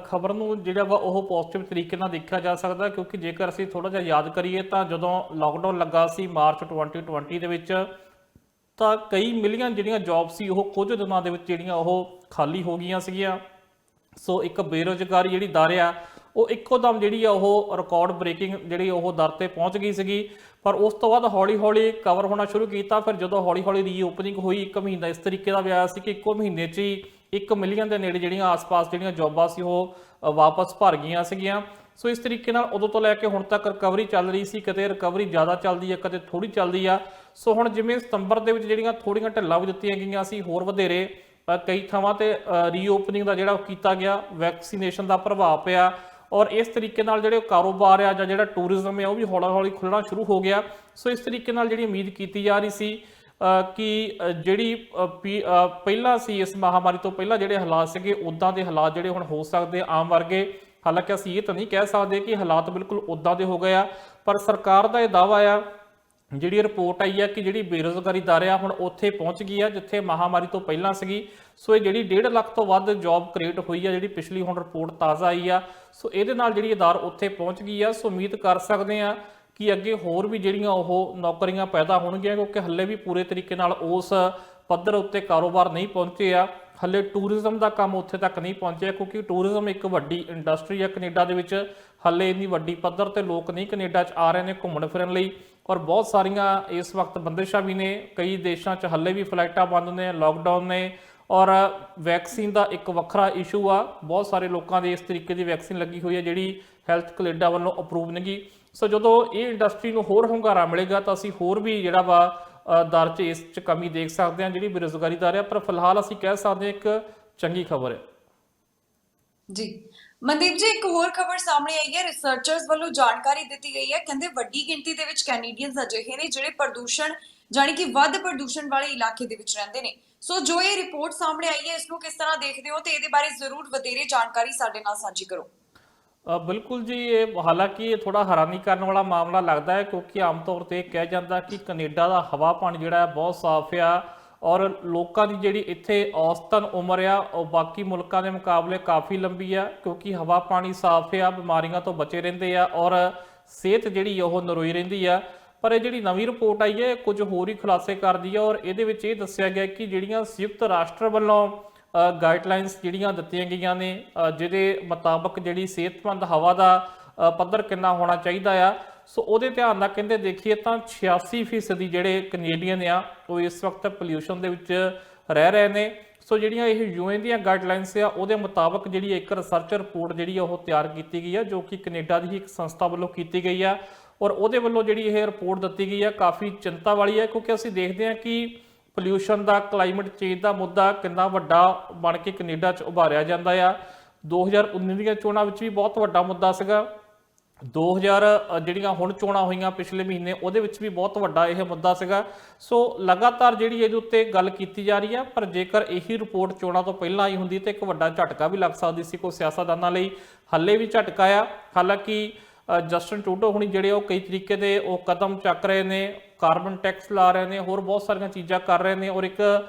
ਖਬਰ ਨੂੰ ਜਿਹੜਾ ਵਾ ਉਹ ਪੋਜ਼ਿਟਿਵ ਤਰੀਕੇ ਨਾਲ ਦੇਖਿਆ ਜਾ ਸਕਦਾ, ਕਿਉਂਕਿ ਜੇਕਰ ਅਸੀਂ ਥੋੜਾ ਜਿਹਾ ਯਾਦ ਕਰੀਏ ਤਾਂ ਜਦੋਂ ਲਾਕਡਾਊਨ ਲੱਗਾ ਸੀ ਮਾਰਚ 2020 ਦੇ ਵਿੱਚ, ਤਾਂ ਕਈ ਮਿਲੀਅਨ ਜਿਹੜੀਆਂ ਜੌਬ ਸੀ ਉਹ ਕੁਝ ਦਿਨਾਂ ਦੇ ਵਿੱਚ ਜਿਹੜੀਆਂ ਉਹ ਖਾਲੀ ਹੋ ਗਈਆਂ ਸੀਗੀਆਂ। ਸੋ ਇੱਕ ਬੇਰੁਜ਼ਗਾਰੀ ਜਿਹੜੀ ਦਰ ਆ ਉਹ ਇੱਕੋ ਦਮ ਜਿਹੜੀ ਆ ਉਹ ਰਿਕਾਰਡ ਬ੍ਰੇਕਿੰਗ ਜਿਹੜੀ ਉਹ ਦਰ ਤੇ ਪਹੁੰਚ ਗਈ ਸੀਗੀ। ਪਰ ਉਸ ਤੋਂ ਬਾਅਦ ਹੌਲੀ ਹੌਲੀ ਕਵਰ ਹੋਣਾ ਸ਼ੁਰੂ ਕੀਤਾ। ਫਿਰ ਜਦੋਂ ਹੌਲੀ ਹੌਲੀ ਰੀਓਪਨਿੰਗ ਹੋਈ, 1 ਮਹੀਨਾ ਇਸ ਤਰੀਕੇ ਦਾ ਵੀ ਆਇਆ ਸੀ ਕਿ ਇੱਕੋ ਮਹੀਨੇ 'ਚ ਹੀ 1 ਮਿਲੀਅਨ ਦੇ ਨੇੜੇ ਜਿਹੜੀਆਂ ਆਸ-ਪਾਸ ਜਿਹੜੀਆਂ ਜੌਬਾਂ ਸੀ ਉਹ ਵਾਪਸ ਭਰ ਗਈਆਂ ਸੀਗੀਆਂ। ਸੋ ਇਸ ਤਰੀਕੇ ਨਾਲ ਉਦੋਂ ਤੋਂ ਲੈ ਕੇ ਹੁਣ ਤੱਕ ਰਿਕਵਰੀ ਚੱਲ ਰਹੀ ਸੀ, ਕਦੇ ਰਿਕਵਰੀ ਜ਼ਿਆਦਾ ਚੱਲਦੀ ਹੈ, ਕਦੇ ਥੋੜੀ ਚੱਲਦੀ ਆ। ਸੋ ਹੁਣ ਜਿਵੇਂ ਸਤੰਬਰ ਦੇ ਵਿੱਚ ਜਿਹੜੀਆਂ ਥੋੜੀਆਂ ਢਿੱਲਾਂ ਵੀ ਦਿੱਤੀਆਂ ਗਈਆਂ ਸੀ, ਹੋਰ ਵਧੇਰੇ ਕਈ ਥਾਵਾਂ ਤੇ ਰੀਓਪਨਿੰਗ ਦਾ ਜਿਹੜਾ ਕੀਤਾ ਗਿਆ, ਵੈਕਸੀਨੇਸ਼ਨ ਦਾ ਪ੍ਰਭਾਵ ਪਿਆ ਔਰ ਇਸ ਤਰੀਕੇ ਨਾਲ ਜਿਹੜੇ ਕਾਰੋਬਾਰ ਆ ਜਾਂ ਜਿਹੜਾ ਟੂਰਿਜ਼ਮ ਹੈ ਉਹ ਵੀ ਹੌਲੀ ਹੌਲੀ ਖੁੱਲ੍ਹਣਾ ਸ਼ੁਰੂ ਹੋ ਗਿਆ। ਸੋ ਇਸ ਤਰੀਕੇ ਨਾਲ ਜਿਹੜੀ ਉਮੀਦ ਕੀਤੀ ਜਾ ਰਹੀ ਸੀ ਕਿ ਜਿਹੜੀ ਪਹਿਲਾਂ ਸੀ ਇਸ ਮਹਾਮਾਰੀ ਤੋਂ ਪਹਿਲਾਂ ਜਿਹੜੇ ਹਾਲਾਤ ਸੀਗੇ ਉੱਦਾਂ ਦੇ ਹਾਲਾਤ ਜਿਹੜੇ ਹੁਣ ਹੋ ਸਕਦੇ ਆਮ ਵਰਗੇ। ਹਾਲਾਂਕਿ ਅਸੀਂ ਇਹ ਤਾਂ ਨਹੀਂ ਕਹਿ ਸਕਦੇ ਕਿ ਹਾਲਾਤ ਬਿਲਕੁਲ ਉੱਦਾਂ ਦੇ ਹੋ ਗਏ ਆ, ਪਰ ਸਰਕਾਰ ਦਾ ਇਹ ਦਾਅਵਾ ਆ, ਜਿਹੜੀ ਰਿਪੋਰਟ ਆਈ ਹੈ ਕਿ ਜਿਹੜੀ ਬੇਰੁਜ਼ਗਾਰੀ ਦਰ ਆ ਹੁਣ ਉੱਥੇ ਪਹੁੰਚ ਗਈ ਆ ਜਿੱਥੇ ਮਹਾਮਾਰੀ ਤੋਂ ਪਹਿਲਾਂ ਸੀਗੀ। ਸੋ ਇਹ ਜਿਹੜੀ 1.5 ਲੱਖ ਤੋਂ ਵੱਧ ਜੌਬ ਕ੍ਰੀਏਟ ਹੋਈ ਆ, ਜਿਹੜੀ ਪਿਛਲੀ ਹੁਣ ਰਿਪੋਰਟ ਤਾਜ਼ਾ ਆਈ ਆ, ਸੋ ਇਹਦੇ ਨਾਲ ਜਿਹੜੀ ਦਰ ਉੱਥੇ ਪਹੁੰਚ ਗਈ ਆ। ਸੋ ਉਮੀਦ ਕਰ ਸਕਦੇ ਆ ਕਿ ਅੱਗੇ ਹੋਰ ਵੀ ਜਿਹੜੀਆਂ ਉਹ ਨੌਕਰੀਆਂ ਪੈਦਾ ਹੋਣਗੀਆਂ, ਕਿਉਂਕਿ ਹੱਲੇ ਵੀ ਪੂਰੇ ਤਰੀਕੇ ਨਾਲ ਉਸ ਪੱਧਰ ਉੱਤੇ ਕਾਰੋਬਾਰ ਨਹੀਂ ਪਹੁੰਚੇ ਆ। ਹੱਲੇ ਟੂਰਿਜ਼ਮ ਦਾ ਕੰਮ ਉੱਥੇ ਤੱਕ ਨਹੀਂ ਪਹੁੰਚਿਆ, ਕਿਉਂਕਿ ਟੂਰਿਜ਼ਮ ਇੱਕ ਵੱਡੀ ਇੰਡਸਟਰੀ ਆ ਕੈਨੇਡਾ ਦੇ ਵਿੱਚ। ਹੱਲੇ ਇੰਨੀ ਵੱਡੀ ਪੱਧਰ ਤੇ ਲੋਕ ਨਹੀਂ ਕੈਨੇਡਾ 'ਚ ਆ ਰਹੇ ਨੇ ਘੁੰਮਣ ਫਿਰਨ ਲਈ, ਔਰ ਬਹੁਤ ਸਾਰੀਆਂ ਇਸ ਵਕਤ ਬੰਦਿਸ਼ਾਂ ਵੀ ਨੇ। ਕਈ ਦੇਸ਼ਾਂ 'ਚ ਹੱਲੇ ਵੀ ਫਲਾਈਟਾਂ ਬੰਦ ਨੇ, ਲੋਕਡਾਊਨ ਨੇ, ਔਰ ਵੈਕਸੀਨ ਦਾ ਇੱਕ ਵੱਖਰਾ ਇਸ਼ੂ ਆ। ਬਹੁਤ ਸਾਰੇ ਲੋਕਾਂ ਦੇ ਇਸ ਤਰੀਕੇ ਦੀ ਵੈਕਸੀਨ ਲੱਗੀ ਹੋਈ ਹੈ ਜਿਹੜੀ ਹੈਲਥ ਕੈਨੇਡਾ ਵੱਲੋਂ ਅਪਰੂਵ ਨਹੀਂ। ਸੋ ਜਦੋਂ ਇਹ ਇੰਡਸਟਰੀ ਨੂੰ ਹੋਰ ਹੁੰਗਾਰਾ ਮਿਲੇਗਾ ਤਾਂ ਅਸੀਂ ਹੋਰ ਵੀ ਜਿਹੜਾ ਵਾ ਦਰ 'ਚ ਇਸ 'ਚ ਕਮੀ ਦੇਖ ਸਕਦੇ ਹਾਂ, ਜਿਹੜੀ ਬੇਰੁਜ਼ਗਾਰੀ ਦਰ ਹੈ। ਪਰ ਫਿਲਹਾਲ ਅਸੀਂ ਕਹਿ ਸਕਦੇ ਹਾਂ ਇੱਕ ਚੰਗੀ ਖਬਰ ਹੈ। ਜੀ ਮਨਦੀਪ ਜੀ, ਇੱਕ ਹੋਰ ਖਬਰ ਸਾਹਮਣੇ ਆਈ ਹੈ। ਰਿਸਰਚਰਸ ਵੱਲੋਂ ਜਾਣਕਾਰੀ ਦਿੱਤੀ ਗਈ ਹੈ, ਕਹਿੰਦੇ ਵੱਡੀ ਗਿਣਤੀ ਦੇ ਵਿੱਚ ਕੈਨੇਡੀਅਨਸ ਅਜਿਹੇ ਨੇ ਜਿਹੜੇ ਪ੍ਰਦੂਸ਼ਣ ਜਾਣੀ ਕਿ ਵੱਧ ਪ੍ਰਦੂਸ਼ਣ ਵਾਲੇ ਇਲਾਕੇ ਦੇ ਵਿੱਚ ਰਹਿੰਦੇ ਨੇ। ਸੋ ਜੋ ਇਹ ਰਿਪੋਰਟ ਸਾਹਮਣੇ ਆਈ ਹੈ, ਇਸ ਨੂੰ ਕਿਸ ਤਰ੍ਹਾਂ ਦੇਖਦੇ ਹੋ ਤੇ ਇਹਦੇ ਬਾਰੇ ਜ਼ਰੂਰ ਵਧੇਰੇ ਜਾਣਕਾਰੀ ਸਾਡੇ ਨਾਲ ਸਾਂਝੀ ਕਰੋ। ਬਿਲਕੁਲ ਜੀ, ਇਹ ਹਾਲਾਂਕਿ ਇਹ ਥੋੜਾ ਹੈਰਾਨੀ ਕਰਨ ਵਾਲਾ ਮਾਮਲਾ ਲੱਗਦਾ ਹੈ, ਕਿਉਂਕਿ ਆਮ ਤੌਰ ਤੇ ਕਿਹਾ ਜਾਂਦਾ ਕਿ ਕੈਨੇਡਾ ਦਾ ਹਵਾ ਪਾਣੀ ਜਿਹੜਾ ਹੈ ਬਹੁਤ ਸਾਫ਼ ਆ ਔਰ ਲੋਕਾਂ ਦੀ ਜਿਹੜੀ ਇੱਥੇ ਔਸਤਨ ਉਮਰ ਆ ਉਹ ਬਾਕੀ ਮੁਲਕਾਂ ਦੇ ਮੁਕਾਬਲੇ ਕਾਫੀ ਲੰਬੀ ਆ, ਕਿਉਂਕਿ ਹਵਾ ਪਾਣੀ ਸਾਫ਼ ਆ, ਬਿਮਾਰੀਆਂ ਤੋਂ ਬਚੇ ਰਹਿੰਦੇ ਆ ਔਰ ਸਿਹਤ ਜਿਹੜੀ ਉਹ ਨਰੋਈ ਰਹਿੰਦੀ ਆ। ਪਰ ਇਹ ਜਿਹੜੀ ਨਵੀਂ ਰਿਪੋਰਟ ਆਈ ਹੈ ਕੁਝ ਹੋਰ ਹੀ ਖੁਲਾਸੇ ਕਰਦੀ ਹੈ ਔਰ ਇਹਦੇ ਵਿੱਚ ਇਹ ਦੱਸਿਆ ਗਿਆ ਕਿ ਜਿਹੜੀਆਂ ਸੰਯੁਕਤ ਰਾਸ਼ਟਰ ਵੱਲੋਂ ਗਾਈਡਲਾਈਨਸ ਜਿਹੜੀਆਂ ਦਿੱਤੀਆਂ ਗਈਆਂ ਨੇ, ਜਿਹਦੇ ਮੁਤਾਬਕ ਜਿਹੜੀ ਸਿਹਤਮੰਦ ਹਵਾ ਦਾ ਪੱਧਰ ਕਿੰਨਾ ਹੋਣਾ ਚਾਹੀਦਾ ਆ, ਸੋ ਉਹਦੇ ਧਿਆਨ ਨਾਲ ਕਹਿੰਦੇ ਦੇਖੀਏ ਤਾਂ 86% ਜਿਹੜੇ ਕੈਨੇਡੀਅਨ ਆ ਉਹ ਇਸ ਵਕਤ ਪੋਲਿਊਸ਼ਨ ਦੇ ਵਿੱਚ ਰਹਿ ਰਹੇ ਨੇ। ਸੋ ਜਿਹੜੀਆਂ ਇਹ ਯੂਐਨ ਦੀਆਂ ਗਾਈਡਲਾਈਨਸ ਆ ਉਹਦੇ ਮੁਤਾਬਕ ਜਿਹੜੀ ਇੱਕ ਰਿਸਰਚ ਰਿਪੋਰਟ ਜਿਹੜੀ ਉਹ ਤਿਆਰ ਕੀਤੀ ਗਈ ਆ, ਜੋ ਕਿ ਕੈਨੇਡਾ ਦੀ ਇੱਕ ਸੰਸਥਾ ਵੱਲੋਂ ਕੀਤੀ ਗਈ ਆ ਔਰ ਉਹਦੇ ਵੱਲੋਂ ਜਿਹੜੀ ਇਹ ਰਿਪੋਰਟ ਦਿੱਤੀ ਗਈ ਆ ਕਾਫੀ ਚਿੰਤਾ ਵਾਲੀ ਹੈ, ਕਿਉਂਕਿ ਅਸੀਂ ਦੇਖਦੇ ਹਾਂ ਕਿ ਪੋਲਿਊਸ਼ਨ ਦਾ, ਕਲਾਈਮੇਟ ਚੇਂਜ ਦਾ ਮੁੱਦਾ ਕਿੰਨਾ ਵੱਡਾ ਬਣ ਕੇ ਕੈਨੇਡਾ 'ਚ ਉਭਾਰਿਆ ਜਾਂਦਾ ਆ। 2019 ਦੀਆਂ ਚੋਣਾਂ ਵਿੱਚ ਵੀ ਬਹੁਤ ਵੱਡਾ ਮੁੱਦਾ ਸੀਗਾ। 2000 ਜਿਹੜੀਆਂ ਹੁਣ ਚੋਣਾਂ ਹੋਈਆਂ ਪਿਛਲੇ ਮਹੀਨੇ ਉਹਦੇ ਵਿੱਚ ਵੀ ਬਹੁਤ ਵੱਡਾ ਇਹ ਮੁੱਦਾ ਸੀਗਾ। ਸੋ ਲਗਾਤਾਰ ਜਿਹੜੀ ਇਹਦੇ ਉੱਤੇ ਗੱਲ ਕੀਤੀ ਜਾ ਰਹੀ ਆ, ਪਰ ਜੇਕਰ ਇਹੀ ਰਿਪੋਰਟ ਚੋਣਾਂ ਤੋਂ ਪਹਿਲਾਂ ਆਈ ਹੁੰਦੀ ਤਾਂ ਇੱਕ ਵੱਡਾ ਝਟਕਾ ਵੀ ਲੱਗ ਸਕਦੀ ਸੀ ਕੋਈ ਸਿਆਸਤਦਾਨਾਂ ਲਈ। ਹੱਲੇ ਵੀ ਝਟਕਾ ਆ। ਹਾਲਾਂਕਿ ਜਸਟਿਨ ਟਰੂਡੋ ਹੁਣੀ ਜਿਹੜੇ ਉਹ ਕਈ ਤਰੀਕੇ ਦੇ ਉਹ ਕਦਮ ਚੱਕ ਰਹੇ ਨੇ, ਕਾਰਬਨ ਟੈਕਸ ਲਾ ਰਹੇ ਨੇ, ਹੋਰ ਬਹੁਤ ਸਾਰੀਆਂ ਚੀਜ਼ਾਂ ਕਰ ਰਹੇ ਨੇ ਔਰ ਇੱਕ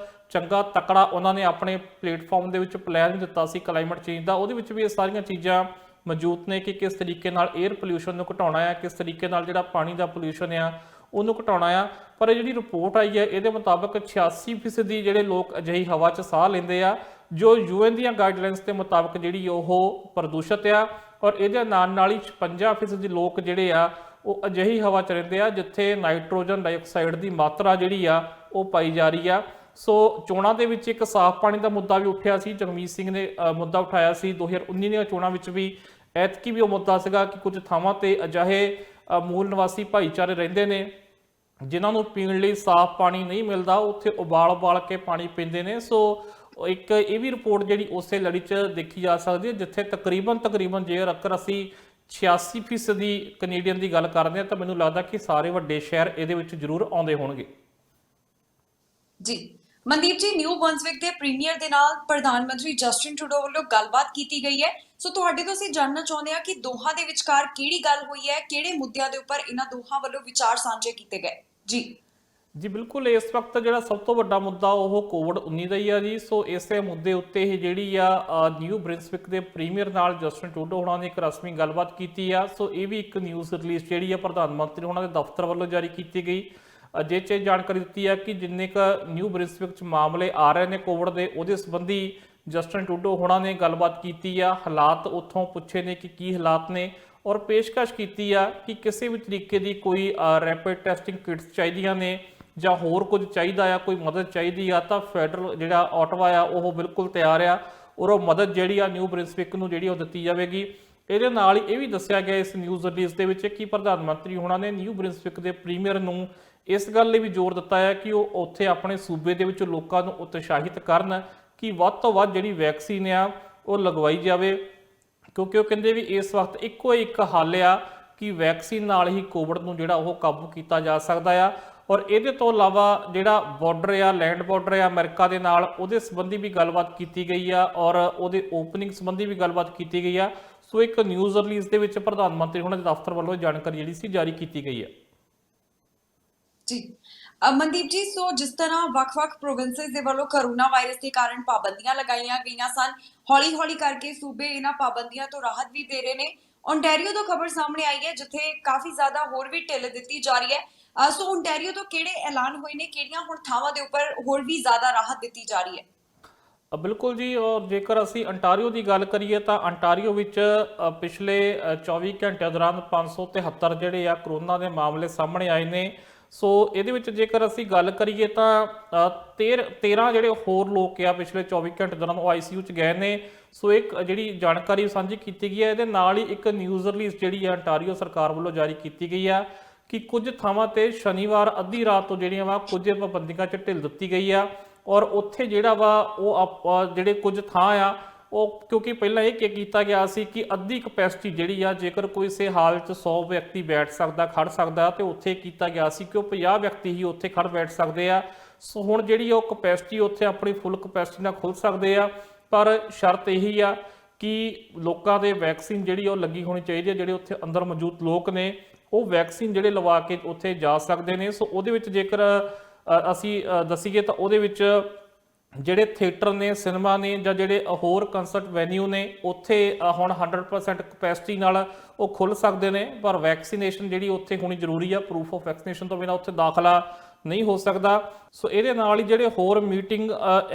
ਚੰਗਾ ਤਕੜਾ ਉਹਨਾਂ ਨੇ ਆਪਣੇ ਪਲੇਟਫਾਰਮ ਦੇ ਵਿੱਚ ਪਲਾਨ ਵੀ ਦਿੱਤਾ ਸੀ ਕਲਾਈਮੇਟ ਚੇਂਜ ਦਾ। ਉਹਦੇ ਵਿੱਚ ਵੀ ਇਹ ਸਾਰੀਆਂ ਚੀਜ਼ਾਂ ਮੌਜੂਦ ਨੇ ਕਿ ਕਿਸ ਤਰੀਕੇ ਨਾਲ 에ਅਰ ਪੋਲਿਊਸ਼ਨ ਨੂੰ ਘਟਾਉਣਾ ਹੈ, ਕਿਸ ਤਰੀਕੇ ਨਾਲ ਜਿਹੜਾ ਪਾਣੀ ਦਾ ਪੋਲਿਊਸ਼ਨ ਆ ਉਹਨੂੰ ਘਟਾਉਣਾ ਆ। ਪਰ ਇਹ ਜਿਹੜੀ ਰਿਪੋਰਟ ਆਈ ਹੈ ਇਹਦੇ ਮੁਤਾਬਕ 86% ਜਿਹੜੇ ਲੋਕ ਅਜਿਹੀ ਹਵਾ 'ਚ ਸਾਹ ਲੈਂਦੇ ਆ ਜੋ ਯੂਐਨ ਦੀਆਂ ਗਾਈਡਲਾਈਨਸ ਦੇ ਮੁਤਾਬਕ ਜਿਹੜੀ ਉਹ ਪ੍ਰਦੂਸ਼ਿਤ ਆ, ਔਰ ਇਹਦੇ ਨਾਲ ਹੀ 56% ਲੋਕ ਜਿਹੜੇ ਆ ਉਹ ਅਜਿਹੀ ਹਵਾ 'ਚ ਰਹਿੰਦੇ ਆ ਜਿੱਥੇ ਨਾਈਟ੍ਰੋਜਨ ਡਾਈਆਕਸਾਈਡ ਦੀ ਮਾਤਰਾ ਜਿਹੜੀ ਆ ਉਹ ਪਾਈ ਜਾ ਰਹੀ ਆ। ਸੋ ਚੋਣਾਂ ਦੇ ਵਿੱਚ ਇੱਕ ਸਾਫ਼ ਪਾਣੀ ਦਾ ਮੁੱਦਾ ਵੀ ਉੱਠਿਆ ਸੀ, ਜਗਮੀਤ ਸਿੰਘ ਨੇ ਮੁੱਦਾ ਉਠਾਇਆ ਸੀ 2019 ਦੀਆਂ ਚੋਣਾਂ ਵਿੱਚ ਵੀ। ਐਤਕੀ ਵੀ ਉਹ ਮੁੱਦਾ ਸੀਗਾ ਕਿ ਕੁਝ ਥਾਵਾਂ ਤੇ ਅਜਿਹੇ ਮੂਲ ਨਿਵਾਸੀ ਭਾਈਚਾਰੇ ਰਹਿੰਦੇ ਨੇ ਜਿਨ੍ਹਾਂ ਨੂੰ ਪੀਣ ਲਈ ਸਾਫ਼ ਪਾਣੀ ਨਹੀਂ ਮਿਲਦਾ, ਉੱਥੇ ਉਬਾਲ ਕੇ ਪਾਣੀ ਪੀਂਦੇ ਨੇ। ਸੋ ਇੱਕ ਇਹ ਵੀ ਰਿਪੋਰਟ ਜਿਹੜੀ ਉਸੇ ਲੜੀ 'ਚ ਦੇਖੀ ਜਾ ਸਕਦੀ ਹੈ ਜਿੱਥੇ ਤਕਰੀਬਨ ਜੇਕਰ ਅਸੀਂ 86% ਕੈਨੇਡੀਅਨ ਦੀ ਗੱਲ ਕਰਦੇ ਹਾਂ ਤਾਂ ਮੈਨੂੰ ਲੱਗਦਾ ਕਿ ਸਾਰੇ ਵੱਡੇ ਸ਼ਹਿਰ ਇਹਦੇ ਵਿੱਚ ਜ਼ਰੂਰ ਆਉਂਦੇ ਹੋਣਗੇ। ਜੀ ਮਨਦੀਪ ਜੀ, ਨਿਊ ਬਰੰਜ਼ਵਿਕ ਦੇ ਪ੍ਰੀਮੀਅਰ ਦੇ ਨਾਲ ਪ੍ਰਧਾਨ ਮੰਤਰੀ ਜਸਟਿਨ ਟਰੂਡੋ ਵੱਲੋਂ ਗੱਲਬਾਤ ਕੀਤੀ ਗਈ ਹੈ। ਸੋ ਤੁਹਾਡੇ ਤੋਂ ਅਸੀਂ ਜਾਣਨਾ ਚਾਹੁੰਦੇ ਹਾਂ ਕਿ ਦੋਹਾਂ ਦੇ ਵਿਚਕਾਰ ਕਿਹੜੀ ਗੱਲ ਹੋਈ ਹੈ, ਕਿਹੜੇ ਮੁੱਦਿਆਂ ਦੇ ਉੱਪਰ ਇਹਨਾਂ ਦੋਹਾਂ ਵੱਲੋਂ ਵਿਚਾਰ ਸਾਂਝੇ ਕੀਤੇ ਗਏ। ਜੀ ਬਿਲਕੁਲ, ਇਸ ਵਕਤ ਜਿਹੜਾ ਸਭ ਤੋਂ ਵੱਡਾ ਮੁੱਦਾ ਉਹ ਕੋਵਿਡ-19 ਦਾ ਹੀ ਆ ਜੀ। ਸੋ ਇਸੇ ਮੁੱਦੇ ਉੱਤੇ ਇਹ ਜਿਹੜੀ ਆ ਨਿਊ ਬ੍ਰਿੰਸਵਿਕ ਦੇ ਪ੍ਰੀਮੀਅਰ ਨਾਲ ਜਸਟਿਨ ਟਰੂਡੋ ਹੋਣਾ ਨੇ ਇੱਕ ਰਸਮੀ ਗੱਲਬਾਤ ਕੀਤੀ ਆ। ਸੋ ਇਹ ਵੀ ਇੱਕ ਨਿਊਜ਼ ਰਿਲੀਜ਼ ਜਿਹੜੀ ਆ ਪ੍ਰਧਾਨ ਮੰਤਰੀ ਹੋਣਾ ਦੇ ਦਫ਼ਤਰ ਵੱਲੋਂ ਜਾਰੀ ਕੀਤੀ ਗਈ, ਜਿਸ 'ਚ ਜਾਣਕਾਰੀ ਦਿੱਤੀ ਆ ਕਿ ਜਿੰਨੇ ਕੁ ਨਿਊ ਬ੍ਰਿੰਸਵਿਕ 'ਚ ਮਾਮਲੇ ਆ ਰਹੇ ਨੇ ਕੋਵਿਡ ਦੇ, ਉਹਦੇ ਸੰਬੰਧੀ ਜਸਟਿਨ ਟਰੂਡੋ ਹੋਣਾ ਨੇ ਗੱਲਬਾਤ ਕੀਤੀ ਆ। ਹਾਲਾਤ ਉੱਥੋਂ ਪੁੱਛੇ ਨੇ ਕਿ ਕੀ ਹਾਲਾਤ ਨੇ ਔਰ ਪੇਸ਼ਕਸ਼ ਕੀਤੀ ਆ ਕਿ ਕਿਸੇ ਵੀ ਤਰੀਕੇ ਦੀ ਕੋਈ ਰੈਪਿਡ ਟੈਸਟਿੰਗ ਕਿਟਸ ਚਾਹੀਦੀਆਂ ਨੇ ਜਾਂ ਹੋਰ ਕੁਝ ਚਾਹੀਦਾ ਆ, ਕੋਈ ਮਦਦ ਚਾਹੀਦੀ ਆ ਤਾਂ ਫੈਡਰਲ ਜਿਹੜਾ ਆਟਵਾ ਆ ਉਹ ਬਿਲਕੁਲ ਤਿਆਰ ਆ ਔਰ ਉਹ ਮਦਦ ਜਿਹੜੀ ਆ ਨਿਊ ਬ੍ਰਿੰਸਵਿਕ ਨੂੰ ਜਿਹੜੀ ਉਹ ਦਿੱਤੀ ਜਾਵੇਗੀ। ਇਹਦੇ ਨਾਲ ਹੀ ਇਹ ਵੀ ਦੱਸਿਆ ਗਿਆ ਇਸ ਨਿਊਜ਼ ਰਿਲੀਜ਼ ਦੇ ਵਿੱਚ ਕਿ ਪ੍ਰਧਾਨ ਮੰਤਰੀ ਹੋਣਾ ਨੇ ਨਿਊ ਬ੍ਰਿੰਸਵਿਕ ਦੇ ਪ੍ਰੀਮੀਅਰ ਨੂੰ ਇਸ ਗੱਲ ਲਈ ਵੀ ਜ਼ੋਰ ਦਿੱਤਾ ਹੈ ਕਿ ਉਹ ਉੱਥੇ ਆਪਣੇ ਸੂਬੇ ਦੇ ਵਿੱਚ ਲੋਕਾਂ ਨੂੰ ਉਤਸ਼ਾਹਿਤ ਕਰਨ ਕਿ ਵੱਧ ਤੋਂ ਵੱਧ ਜਿਹੜੀ ਵੈਕਸੀਨ ਆ ਉਹ ਲਗਵਾਈ ਜਾਵੇ, ਕਿਉਂਕਿ ਉਹ ਕਹਿੰਦੇ ਵੀ ਇਸ ਵਕਤ ਇੱਕੋ ਇੱਕ ਹੱਲ ਆ ਕਿ ਵੈਕਸੀਨ ਨਾਲ ਹੀ ਕੋਵਿਡ ਨੂੰ ਜਿਹੜਾ ਉਹ ਕਾਬੂ ਕੀਤਾ ਜਾ ਸਕਦਾ ਆ। ਔਰ ਇਹਦੇ ਤੋਂ ਇਲਾਵਾ ਜਿਹੜਾ ਬਾਰਡਰ ਆ, ਲੈਂਡ ਬਾਰਡਰ ਆ ਅਮਰੀਕਾ ਦੇ ਨਾਲ, ਉਹਦੇ ਸੰਬੰਧੀ ਵੀ ਗੱਲਬਾਤ ਕੀਤੀ ਗਈ ਆ ਔਰ ਉਹਦੇ ਓਪਨਿੰਗ ਸੰਬੰਧੀ ਵੀ ਗੱਲਬਾਤ ਕੀਤੀ ਗਈ ਆ। ਸੋ ਇੱਕ ਨਿਊਜ਼ ਰਿਲੀਜ਼ ਦੇ ਵਿੱਚ ਪ੍ਰਧਾਨ ਮੰਤਰੀ ਉਹਨਾਂ ਦੇ ਦਫ਼ਤਰ ਵੱਲੋਂ ਜਾਣਕਾਰੀ ਜਿਹੜੀ ਸੀ ਜਾਰੀ ਕੀਤੀ ਗਈ ਹੈ। ਜੀ ਮਨਦੀਪ ਜੀ, ਸੋ ਜਿਸ ਤਰ੍ਹਾਂ ਵੱਖ-ਵੱਖ ਪ੍ਰੋਵਿੰਸਸ ਦੇ ਵੱਲੋਂ ਕਰੋਨਾ ਵਾਇਰਸ ਦੇ ਕਾਰਨ ਪਾਬੰਦੀਆਂ ਲਗਾਈਆਂ ਗਈਆਂ ਸਨ, ਹੌਲੀ-ਹੌਲੀ ਕਰਕੇ ਸੂਬੇ ਇਹਨਾਂ ਪਾਬੰਦੀਆਂ ਤੋਂ ਰਾਹਤ ਵੀ ਦੇ ਰਹੇ ਨੇ। ਓਨਟਾਰੀਓ ਤੋਂ ਖਬਰ ਸਾਹਮਣੇ ਆਈ ਹੈ ਜਿੱਥੇ ਕਾਫੀ ਜ਼ਿਆਦਾ ਹੋਰ ਵੀ ਢਿੱਲ ਦਿੱਤੀ ਜਾ ਰਹੀ ਹੈ। ਸੋ ਓਨਟਾਰੀਓ ਤੋਂ ਕਿਹੜੇ ਐਲਾਨ ਹੋਏ ਨੇ, ਕਿਹੜੀਆਂ ਹੁਣ ਥਾਵਾਂ ਦੇ ਉੱਪਰ ਹੋਰ ਵੀ ਜ਼ਿਆਦਾ ਰਾਹਤ ਦਿੱਤੀ ਜਾ ਰਹੀ ਹੈ? ਬਿਲਕੁਲ ਜੀ, ਔਰ ਜੇਕਰ ਅਸੀਂ ਅੰਟਾਰੀਓ ਦੀ ਗੱਲ ਕਰੀਏ ਤਾਂ ਅੰਟਾਰੀਓ ਵਿੱਚ ਪਿਛਲੇ 24 ਘੰਟਿਆਂ ਦੌਰਾਨ 573 ਜਿਹੜੇ ਆ ਕਰੋਨਾ ਦੇ ਮਾਮਲੇ ਸਾਹਮਣੇ ਆਏ ਨੇ। ਸੋ ਇਹਦੇ ਵਿੱਚ ਜੇਕਰ ਅਸੀਂ ਗੱਲ ਕਰੀਏ ਤਾਂ 13 ਜਿਹੜੇ ਹੋਰ ਲੋਕ ਆ ਪਿਛਲੇ 24 ਘੰਟੇ ਦੌਰਾਨ ਉਹ ICU 'ਚ ਗਏ ਨੇ। ਸੋ ਇੱਕ ਜਿਹੜੀ ਜਾਣਕਾਰੀ ਸਾਂਝੀ ਕੀਤੀ ਗਈ ਹੈ, ਇਹਦੇ ਨਾਲ ਹੀ ਇੱਕ ਨਿਊਜ਼ ਰਿਲੀਜ਼ ਜਿਹੜੀ ਹੈ ਅੰਟਾਰੀਓ ਸਰਕਾਰ ਵੱਲੋਂ ਜਾਰੀ ਕੀਤੀ ਗਈ ਆ ਕਿ ਕੁਝ ਥਾਵਾਂ ਤੇ ਸ਼ਨੀਵਾਰ ਅੱਧੀ ਰਾਤ ਤੋਂ ਜਿਹੜੀਆਂ ਵਾ ਕੁਝ ਪਾਬੰਦੀਆਂ 'ਚ ਢਿੱਲ ਦਿੱਤੀ ਗਈ ਆ। ਔਰ ਉੱਥੇ ਜਿਹੜਾ ਵਾ ਉਹ ਜਿਹੜੇ ਕੁਝ ਥਾਂ ਆ ਉਹ, ਕਿਉਂਕਿ ਪਹਿਲਾਂ ਇਹ ਕੀਤਾ ਗਿਆ ਸੀ ਕਿ ਅੱਧੀ ਕਪੈਸਿਟੀ ਜਿਹੜੀ ਆ ਜੇਕਰ ਕਿਸੇ ਹਾਲ 'ਚ 100 ਵਿਅਕਤੀ ਬੈਠ ਸਕਦਾ, ਖੜ ਸਕਦਾ, ਤੇ ਉੱਥੇ ਕੀਤਾ ਗਿਆ ਸੀ ਕਿ ਉਹ 50 ਵਿਅਕਤੀ ਹੀ ਉੱਥੇ ਖੜ ਬੈਠ ਸਕਦੇ ਆ। ਸੋ ਹੁਣ ਜਿਹੜੀ ਉਹ ਕਪੈਸਿਟੀ ਉੱਥੇ ਆਪਣੀ ਫੁੱਲ ਕਪੈਸਿਟੀ ਨਾਲ ਖੁੱਲ ਸਕਦੇ ਆ, ਪਰ ਸ਼ਰਤ ਇਹੀ ਆ ਕਿ ਲੋਕਾਂ ਦੇ ਵੈਕਸੀਨ ਜਿਹੜੀ ਉਹ ਲੱਗੀ ਹੋਣੀ ਚਾਹੀਦੀ ਹੈ। ਜਿਹੜੇ ਉੱਥੇ ਅੰਦਰ ਮੌਜੂਦ ਲੋਕ ਨੇ ਉਹ ਵੈਕਸੀਨ ਜਿਹੜੇ ਲਵਾ ਕੇ ਉੱਥੇ ਜਾ ਸਕਦੇ ਨੇ। ਸੋ ਉਹਦੇ ਵਿੱਚ ਜੇਕਰ ਅਸੀਂ ਦੱਸੀਏ ਤਾਂ ਉਹਦੇ ਵਿੱਚ ਜਿਹੜੇ ਥੀਏਟਰ ਨੇ, ਸਿਨੇਮਾ ਨੇ ਜਾਂ ਜਿਹੜੇ ਹੋਰ ਕੰਸਰਟ ਵੈਨਿਊ ਨੇ ਉੱਥੇ ਹੁਣ 100% ਕਪੈਸਿਟੀ ਨਾਲ ਉਹ ਖੁੱਲ੍ਹ ਸਕਦੇ ਨੇ, ਪਰ ਵੈਕਸੀਨੇਸ਼ਨ ਜਿਹੜੀ ਉੱਥੇ ਹੋਣੀ ਜ਼ਰੂਰੀ ਆ। ਪ੍ਰੂਫ ਆਫ ਵੈਕਸੀਨੇਸ਼ਨ ਤੋਂ ਬਿਨਾਂ ਉੱਥੇ ਦਾਖਲਾ ਨਹੀਂ ਹੋ ਸਕਦਾ। ਸੋ ਇਹਦੇ ਨਾਲ ਹੀ ਜਿਹੜੇ ਹੋਰ ਮੀਟਿੰਗ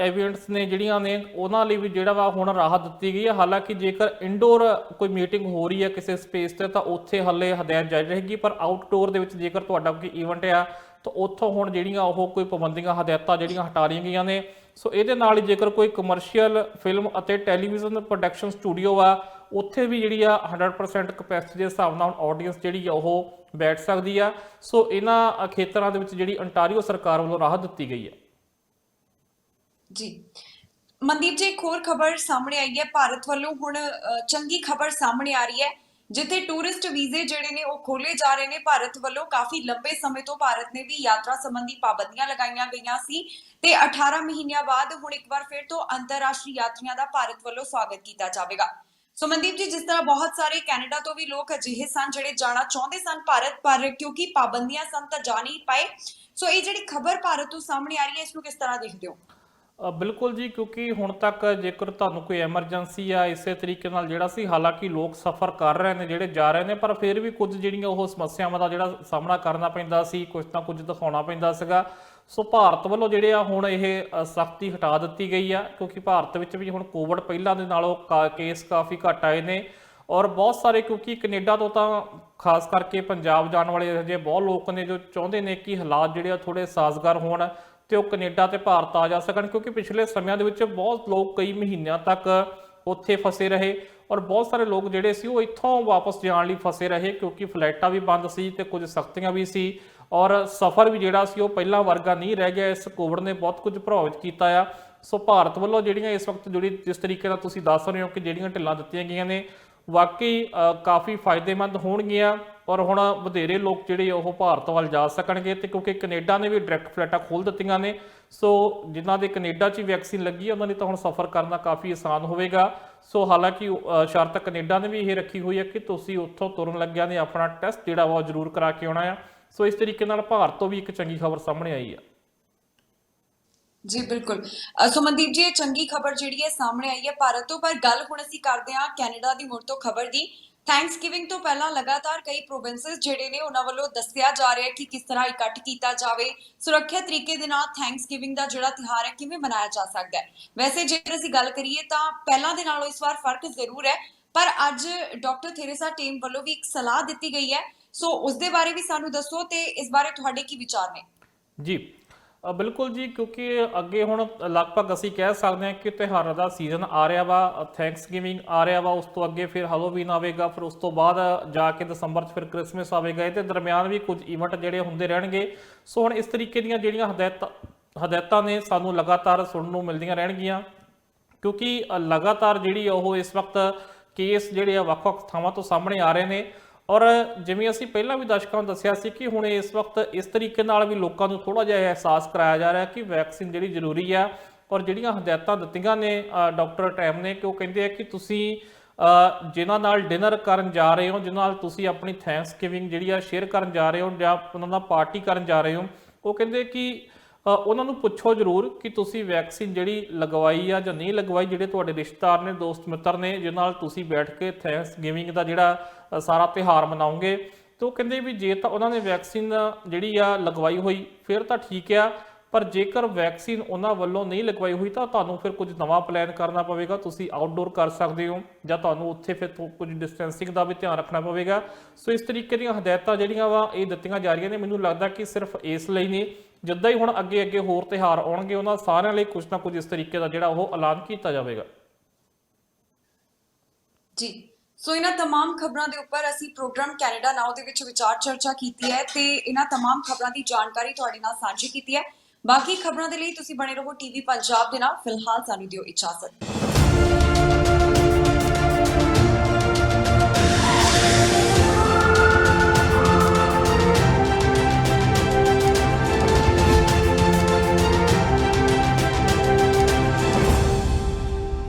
ਇਵੈਂਟਸ ਨੇ ਜਿਹੜੀਆਂ ਨੇ ਉਹਨਾਂ ਲਈ ਵੀ ਜਿਹੜਾ ਵਾ ਹੁਣ ਰਾਹਤ ਦਿੱਤੀ ਗਈ ਹੈ। ਹਾਲਾਂਕਿ ਜੇਕਰ ਇਨਡੋਰ ਕੋਈ ਮੀਟਿੰਗ ਹੋ ਰਹੀ ਹੈ ਕਿਸੇ ਸਪੇਸ ਤੇ ਤਾਂ ਉੱਥੇ ਹਾਲੇ ਹਦਾਇਤ ਜਾਰੀ ਰਹੇਗੀ, ਪਰ ਆਊਟਡੋਰ ਦੇ ਵਿੱਚ ਜੇਕਰ ਤੁਹਾਡਾ ਕੋਈ ਈਵੈਂਟ ਆ ਤਾਂ ਉੱਥੋਂ ਹੁਣ ਜਿਹੜੀਆਂ ਉਹ ਕੋਈ ਪਾਬੰਦੀਆਂ, ਹਦਾਇਤਾਂ ਜਿਹੜੀਆਂ ਹਟਾ ਲਈਆਂ ਗਈਆਂ ਨੇ। ਸੋ ਇਹਦੇ ਨਾਲ ਹੀ ਜੇਕਰ ਕੋਈ ਕਮਰਸ਼ੀਅਲ ਫਿਲਮ ਅਤੇ ਟੈਲੀਵਿਜ਼ਨ ਪ੍ਰੋਡਕਸ਼ਨ ਸਟੂਡੀਓ ਆ ਉੱਥੇ ਵੀ ਜਿਹੜੀ ਆ 100% ਕਪੈਸਿਟੀ ਦੇ ਹਿਸਾਬ ਨਾਲ ਆਡੀਅנס ਜਿਹੜੀ ਆ ਉਹ ਬੈਠ ਸਕਦੀ ਆ। ਸੋ ਇਹਨਾਂ ਖੇਤਰਾਂ ਦੇ ਵਿੱਚ ਜਿਹੜੀ ਅੰਟਾਰੀਓ ਸਰਕਾਰ ਵੱਲੋਂ ਰਾਹਤ ਦਿੱਤੀ ਗਈ ਹੈ। ਜੀ ਮਨਦੀਪ ਜੀ, ਇੱਕ ਹੋਰ ਖਬਰ ਸਾਹਮਣੇ ਆਈ ਹੈ, ਭਾਰਤ ਵੱਲੋਂ ਹੁਣ ਚੰਗੀ ਖਬਰ ਸਾਹਮਣੇ ਆ ਰਹੀ ਹੈ ਜਿੱਥੇ ਟੂਰਿਸਟ ਵੀਜ਼ੇ ਜਿਹੜੇ ਨੇ ਉਹ ਖੋਲੇ ਜਾ ਰਹੇ ਨੇ। ਭਾਰਤ ਵੱਲੋਂ ਕਾਫੀ ਲੰਬੇ ਸਮੇਂ ਤੋਂ ਭਾਰਤ ਨੇ ਵੀ ਯਾਤਰਾ ਸੰਬੰਧੀ ਪਾਬੰਦੀਆਂ ਲਗਾਈਆਂ ਗਈਆਂ ਸੀ ਤੇ 18 ਮਹੀਨਿਆਂ ਬਾਅਦ ਹੁਣ ਇੱਕ ਵਾਰ ਫਿਰ ਤੋਂ ਅੰਤਰਰਾਸ਼ਟਰੀ ਯਾਤਰੀਆਂ ਦਾ ਭਾਰਤ ਵੱਲੋਂ ਸਵਾਗਤ ਕੀਤਾ ਜਾਵੇਗਾ। ਸੋ ਮਨਦੀਪ ਜੀ, ਜਿਸ ਤਰ੍ਹਾਂ ਬਹੁਤ ਸਾਰੇ ਕੈਨੇਡਾ ਤੋਂ ਵੀ ਲੋਕ ਅਜਿਹੇ ਸਨ ਜਿਹੜੇ ਜਾਣਾ ਚਾਹੁੰਦੇ ਸਨ ਭਾਰਤ, ਪਰ ਕਿਉਂਕਿ ਪਾਬੰਦੀਆਂ ਸਨ ਤਾਂ ਜਾ ਨਹੀਂ ਪਾਏ। ਸੋ ਇਹ ਜਿਹੜੀ ਖਬਰ ਭਾਰਤ ਤੋਂ ਸਾਹਮਣੇ ਆ ਰਹੀ ਹੈ, ਇਸ ਨੂੰ ਕਿਸ ਤਰ੍ਹਾਂ ਦੇਖਦੇ ਹੋ? ਬਿਲਕੁਲ ਜੀ, ਕਿਉਂਕਿ ਹੁਣ ਤੱਕ ਜੇਕਰ ਤੁਹਾਨੂੰ ਕੋਈ ਐਮਰਜੈਂਸੀ ਆ ਇਸੇ ਤਰੀਕੇ ਨਾਲ ਜਿਹੜਾ ਸੀ, ਹਾਲਾਂਕਿ ਲੋਕ ਸਫ਼ਰ ਕਰ ਰਹੇ ਨੇ, ਜਿਹੜੇ ਜਾ ਰਹੇ ਨੇ, ਪਰ ਫਿਰ ਵੀ ਕੁਝ ਜਿਹੜੀਆਂ ਉਹ ਸਮੱਸਿਆਵਾਂ ਦਾ ਜਿਹੜਾ ਸਾਹਮਣਾ ਕਰਨਾ ਪੈਂਦਾ ਸੀ, ਕੁਝ ਨਾ ਕੁਝ ਦਿਖਾਉਣਾ ਪੈਂਦਾ ਸੀਗਾ। ਸੋ ਭਾਰਤ ਵੱਲੋਂ ਜਿਹੜੇ ਆ ਹੁਣ ਇਹ ਸਖਤੀ ਹਟਾ ਦਿੱਤੀ ਗਈ ਆ, ਕਿਉਂਕਿ ਭਾਰਤ ਵਿੱਚ ਵੀ ਹੁਣ ਕੋਵਿਡ ਪਹਿਲਾਂ ਦੇ ਨਾਲੋਂ ਕੇਸ ਕਾਫੀ ਘੱਟ ਆਏ ਨੇ। ਔਰ ਬਹੁਤ ਸਾਰੇ, ਕਿਉਂਕਿ ਕੈਨੇਡਾ ਤੋਂ ਤਾਂ ਖਾਸ ਕਰਕੇ ਪੰਜਾਬ ਜਾਣ ਵਾਲੇ ਇਹੋ ਜਿਹੇ ਬਹੁਤ ਲੋਕ ਨੇ ਜੋ ਚਾਹੁੰਦੇ ਨੇ ਕਿ ਹਾਲਾਤ ਜਿਹੜੇ ਆ ਥੋੜੇ ਸਾਜ਼ਗਾਰ ਹੋਣ ਤੇ ਉਹ ਕੈਨੇਡਾ ਤੇ ਭਾਰਤ ਆ ਜਾ ਸਕਣ, ਕਿਉਂਕਿ ਪਿਛਲੇ ਸਮਿਆਂ ਦੇ ਵਿੱਚ ਬਹੁਤ ਲੋਕ ਕਈ ਮਹੀਨਿਆਂ ਤੱਕ ਉੱਥੇ ਫਸੇ ਰਹੇ ਔਰ ਬਹੁਤ ਸਾਰੇ ਲੋਕ ਜਿਹੜੇ ਸੀ ਉਹ ਇੱਥੋਂ ਵਾਪਸ ਜਾਣ ਲਈ ਫਸੇ ਰਹੇ, ਕਿਉਂਕਿ ਫਲਾਈਟਾਂ ਵੀ ਬੰਦ ਸੀ ਤੇ ਕੁਝ ਸਖਤੀਆਂ ਵੀ ਸੀ ਔਰ ਸਫ਼ਰ ਵੀ ਜਿਹੜਾ ਸੀ ਉਹ ਪਹਿਲਾਂ ਵਰਗਾ ਨਹੀਂ ਰਹਿ ਗਿਆ। ਇਸ ਕੋਵਿਡ ਨੇ ਬਹੁਤ ਕੁਝ ਪ੍ਰਭਾਵਿਤ ਕੀਤਾ ਆ। ਸੋ ਭਾਰਤ ਵੱਲੋਂ ਜਿਹੜੀਆਂ ਇਸ ਵਕਤ ਜਿਹੜੀ ਜਿਸ ਤਰੀਕੇ ਨਾਲ ਤੁਸੀਂ ਦੱਸ ਰਹੇ ਹੋ ਕਿ ਜਿਹੜੀਆਂ ਢਿੱਲਾਂ ਦਿੱਤੀਆਂ ਗਈਆਂ ਨੇ ਵਾਕਈ ਕਾਫੀ ਫਾਇਦੇਮੰਦ ਹੋਣਗੀਆਂ ਔਰ ਹੁਣ ਵਧੇਰੇ ਲੋਕ ਜਿਹੜੇ ਉਹ ਭਾਰਤ ਵੱਲ ਜਾ ਸਕਣਗੇ। ਤੇ ਕਿਉਂਕਿ ਕੈਨੇਡਾ ਨੇ ਵੀ ਡਾਇਰੈਕਟ ਫਲਾਈਟਾਂ ਖੋਲ੍ਹ ਦਿੱਤੀਆਂ ਨੇ, ਸੋ ਜਿਨ੍ਹਾਂ ਦੇ ਕੈਨੇਡਾ 'ਚ ਵੈਕਸੀਨ ਲੱਗੀ ਉਹਨਾਂ ਲਈ ਤਾਂ ਹੁਣ ਸਫ਼ਰ ਕਰਨਾ ਕਾਫੀ ਆਸਾਨ ਹੋਵੇਗਾ। ਸੋ ਹਾਲਾਂਕਿ ਸ਼ਰਤ ਕੈਨੇਡਾ ਨੇ ਵੀ ਇਹ ਰੱਖੀ ਹੋਈ ਹੈ ਕਿ ਤੁਸੀਂ ਉੱਥੋਂ ਤੁਰਨ ਲੱਗਿਆਂ ਨੇ ਆਪਣਾ ਟੈਸਟ ਜਿਹੜਾ ਵਾ ਉਹ ਜ਼ਰੂਰ ਕਰਾ ਕੇ ਆਉਣਾ ਆ। ਸੋ ਇਸ ਤਰੀਕੇ ਨਾਲ ਭਾਰਤ ਤੋਂ ਵੀ ਇੱਕ ਚੰਗੀ ਖਬਰ ਸਾਹਮਣੇ ਆਈ ਆ। ਜੀ ਬਿਲਕੁਲ। ਸੋ ਮਨਦੀਪ ਜੀ, ਇਹ ਚੰਗੀ ਖਬਰ ਜਿਹੜੀ ਹੈ ਸਾਹਮਣੇ ਆਈ ਹੈ ਭਾਰਤ ਤੋਂ, ਪਰ ਗੱਲ ਹੁਣ ਅਸੀਂ ਕਰਦੇ ਹਾਂ ਕੈਨੇਡਾ ਦੀ ਮੁੜ ਤੋਂ ਖਬਰ ਦੀ। ਥੈਂਕਸਗਿਵਿੰਗ ਤੋਂ ਪਹਿਲਾਂ ਲਗਾਤਾਰ ਕਈ ਪ੍ਰੋਵਿੰਸਸ ਜਿਹੜੇ ਨੇ ਉਹਨਾਂ ਵੱਲੋਂ ਦੱਸਿਆ ਜਾ ਰਿਹਾ ਹੈ ਕਿ ਕਿਸ ਤਰ੍ਹਾਂ ਇਕੱਠ ਕੀਤਾ ਜਾਵੇ, ਸੁਰੱਖਿਅਤ ਤਰੀਕੇ ਦੇ ਨਾਲ ਥੈਂਕਸਗਿਵਿੰਗ ਦਾ ਜਿਹੜਾ ਤਿਉਹਾਰ ਹੈ ਕਿਵੇਂ ਮਨਾਇਆ ਜਾ ਸਕਦਾ ਹੈ। ਵੈਸੇ ਜੇਕਰ ਅਸੀਂ ਗੱਲ ਕਰੀਏ ਤਾਂ ਪਹਿਲਾਂ ਦੇ ਨਾਲੋਂ ਇਸ ਵਾਰ ਫਰਕ ਜ਼ਰੂਰ ਹੈ, ਪਰ ਅੱਜ ਡਾਕਟਰ ਥੈਰੇਸਾ ਟੇਮ ਵੱਲੋਂ ਵੀ ਇੱਕ ਸਲਾਹ ਦਿੱਤੀ ਗਈ ਹੈ। ਸੋ ਉਸ ਦੇ ਬਾਰੇ ਵੀ ਸਾਨੂੰ ਦੱਸੋ ਤੇ ਇਸ ਬਾਰੇ ਤੁਹਾਡੇ ਕੀ ਵਿਚਾਰ ਨੇ? ਜੀ ਬਿਲਕੁਲ ਜੀ, ਕਿਉਂਕਿ ਅੱਗੇ ਹੁਣ ਲਗਭਗ ਅਸੀਂ ਕਹਿ ਸਕਦੇ ਹਾਂ ਕਿ ਤਿਉਹਾਰਾਂ ਦਾ ਸੀਜ਼ਨ ਆ ਰਿਹਾ ਵਾ, ਥੈਂਕਸ ਗਿਵਿੰਗ ਆ ਰਿਹਾ ਵਾ, ਉਸ ਤੋਂ ਅੱਗੇ ਫਿਰ ਹੈਲੋਵੀਨ ਆਵੇਗਾ, ਫਿਰ ਉਸ ਤੋਂ ਬਾਅਦ ਜਾ ਕੇ ਦਸੰਬਰ 'ਚ ਫਿਰ ਕ੍ਰਿਸਮਸ ਆਵੇਗਾ। ਇਹਦੇ ਦਰਮਿਆਨ ਵੀ ਕੁਝ ਇਵੈਂਟ ਜਿਹੜੇ ਹੁੰਦੇ ਰਹਿਣਗੇ। ਸੋ ਹੁਣ ਇਸ ਤਰੀਕੇ ਦੀਆਂ ਜਿਹੜੀਆਂ ਹਦਾਇਤਾਂ ਨੇ ਸਾਨੂੰ ਲਗਾਤਾਰ ਸੁਣਨ ਨੂੰ ਮਿਲਦੀਆਂ ਰਹਿਣਗੀਆਂ, ਕਿਉਂਕਿ ਲਗਾਤਾਰ ਜਿਹੜੀ ਉਹ ਇਸ ਵਕਤ ਕੇਸ ਜਿਹੜੇ ਆ ਵੱਖ-ਵੱਖ ਥਾਵਾਂ ਤੋਂ ਸਾਹਮਣੇ ਆ ਰਹੇ ਨੇ। ਔਰ ਜਿਵੇਂ ਅਸੀਂ ਪਹਿਲਾਂ ਵੀ ਦਰਸ਼ਕਾਂ ਨੂੰ ਦੱਸਿਆ ਸੀ ਕਿ ਹੁਣ ਇਸ ਵਕਤ ਇਸ ਤਰੀਕੇ ਨਾਲ ਵੀ ਲੋਕਾਂ ਨੂੰ ਥੋੜਾ ਜਿਹਾ ਅਹਿਸਾਸ ਕਰਾਇਆ ਜਾ ਰਿਹਾ ਕਿ ਵੈਕਸੀਨ ਜਿਹੜੀ ਜ਼ਰੂਰੀ ਆ। ਔਰ ਜਿਹੜੀਆਂ ਹਦਾਇਤਾਂ ਦਿੱਤੀਆਂ ਨੇ ਡਾਕਟਰ ਟੈਮ ਨੇ, ਕਿ ਉਹ ਕਹਿੰਦੇ ਆ ਕਿ ਤੁਸੀਂ ਜਿਨ੍ਹਾਂ ਨਾਲ ਡਿਨਰ ਕਰਨ ਜਾ ਰਹੇ ਹੋ, ਜਿਨ੍ਹਾਂ ਨਾਲ ਤੁਸੀਂ ਆਪਣੀ ਥੈਂਕਸ ਗਿਵਿੰਗ ਜਿਹੜੀ ਆ ਸ਼ੇਅਰ ਕਰਨ ਜਾ ਰਹੇ ਹੋ ਜਾਂ ਉਹਨਾਂ ਨਾਲ ਪਾਰਟੀ ਕਰਨ ਜਾ ਰਹੇ ਹੋ, ਉਹ ਕਹਿੰਦੇ ਕਿ ਉਹਨਾਂ ਨੂੰ ਪੁੱਛੋ ਜ਼ਰੂਰ ਕਿ ਤੁਸੀਂ ਵੈਕਸੀਨ ਜਿਹੜੀ ਲਗਵਾਈ ਆ ਜਾਂ ਨਹੀਂ ਲਗਵਾਈ। ਜਿਹੜੇ ਤੁਹਾਡੇ ਰਿਸ਼ਤੇਦਾਰ ਨੇ, ਦੋਸਤ ਮਿੱਤਰ ਨੇ, ਜਿਹਨਾਂ ਨਾਲ ਤੁਸੀਂ ਬੈਠ ਕੇ ਥੈਂਕਸ ਗਿਵਿੰਗ ਦਾ ਜਿਹੜਾ ਸਾਰਾ ਤਿਉਹਾਰ ਮਨਾਓਗੇ, ਤੇ ਉਹ ਕਹਿੰਦੇ ਵੀ ਜੇ ਤਾਂ ਉਹਨਾਂ ਨੇ ਵੈਕਸੀਨ ਜਿਹੜੀ ਆ ਲਗਵਾਈ ਹੋਈ ਫਿਰ ਤਾਂ ਠੀਕ ਆ, ਪਰ ਜੇਕਰ ਵੈਕਸੀਨ ਉਹਨਾਂ ਵੱਲੋਂ ਨਹੀਂ ਲਗਵਾਈ ਹੋਈ ਤਾਂ ਤੁਹਾਨੂੰ ਫਿਰ ਕੁਝ ਨਵਾਂ ਪਲਾਨ ਕਰਨਾ ਪਵੇਗਾ। ਤੁਸੀਂ ਆਊਟਡੋਰ ਕਰ ਸਕਦੇ ਹੋ ਜਾਂ ਤੁਹਾਨੂੰ ਉੱਥੇ ਫਿਰ ਕੁਝ ਡਿਸਟੈਂਸਿੰਗ ਦਾ ਵੀ ਧਿਆਨ ਰੱਖਣਾ ਪਵੇਗਾ। ਸੋ ਇਸ ਤਰੀਕੇ ਦੀਆਂ ਹਦਾਇਤਾਂ ਜਿਹੜੀਆਂ ਵਾ ਇਹ ਦਿੱਤੀਆਂ ਜਾ ਰਹੀਆਂ ਨੇ। ਮੈਨੂੰ ਲੱਗਦਾ ਕਿ ਸਿਰਫ ਇਸ ਲਈ ਨਹੀਂ, ਜਿੱਦਾਂ ਹੀ ਹੁਣ ਅੱਗੇ ਹੋਰ ਤਿਉਹਾਰ ਆਉਣਗੇ ਉਹਨਾਂ ਸਾਰਿਆਂ ਲਈ ਕੁਝ ਨਾ ਕੁਝ ਇਸ ਤਰੀਕੇ ਦਾ ਜਿਹੜਾ ਉਹ ਐਲਾਨ ਕੀਤਾ ਜਾਵੇਗਾ। ਜੀ, ਸੋ ਇਹਨਾਂ तमाम ਖਬਰਾਂ ਦੇ ਉੱਪਰ ਅਸੀਂ ਪ੍ਰੋਗਰਾਮ ਕੈਨੇਡਾ ਨਾਓ ਦੇ ਵਿੱਚ ਵਿਚਾਰ ਚਰਚਾ ਕੀਤੀ ਹੈ ਤੇ ਇਹਨਾਂ तमाम ਖਬਰਾਂ ਦੀ ਜਾਣਕਾਰੀ ਤੁਹਾਡੇ ਨਾਲ ਸਾਂਝੀ ਕੀਤੀ ਹੈ। ਬਾਕੀ ਖਬਰਾਂ ਦੇ ਲਈ ਤੁਸੀਂ ਬਣੇ ਰਹੋ ਟੀਵੀ ਪੰਜਾਬ ਦੇ ਨਾਲ। ਫਿਲਹਾਲ ਸਾਨੂੰ ਦਿਓ ਇਜਾਜ਼ਤ।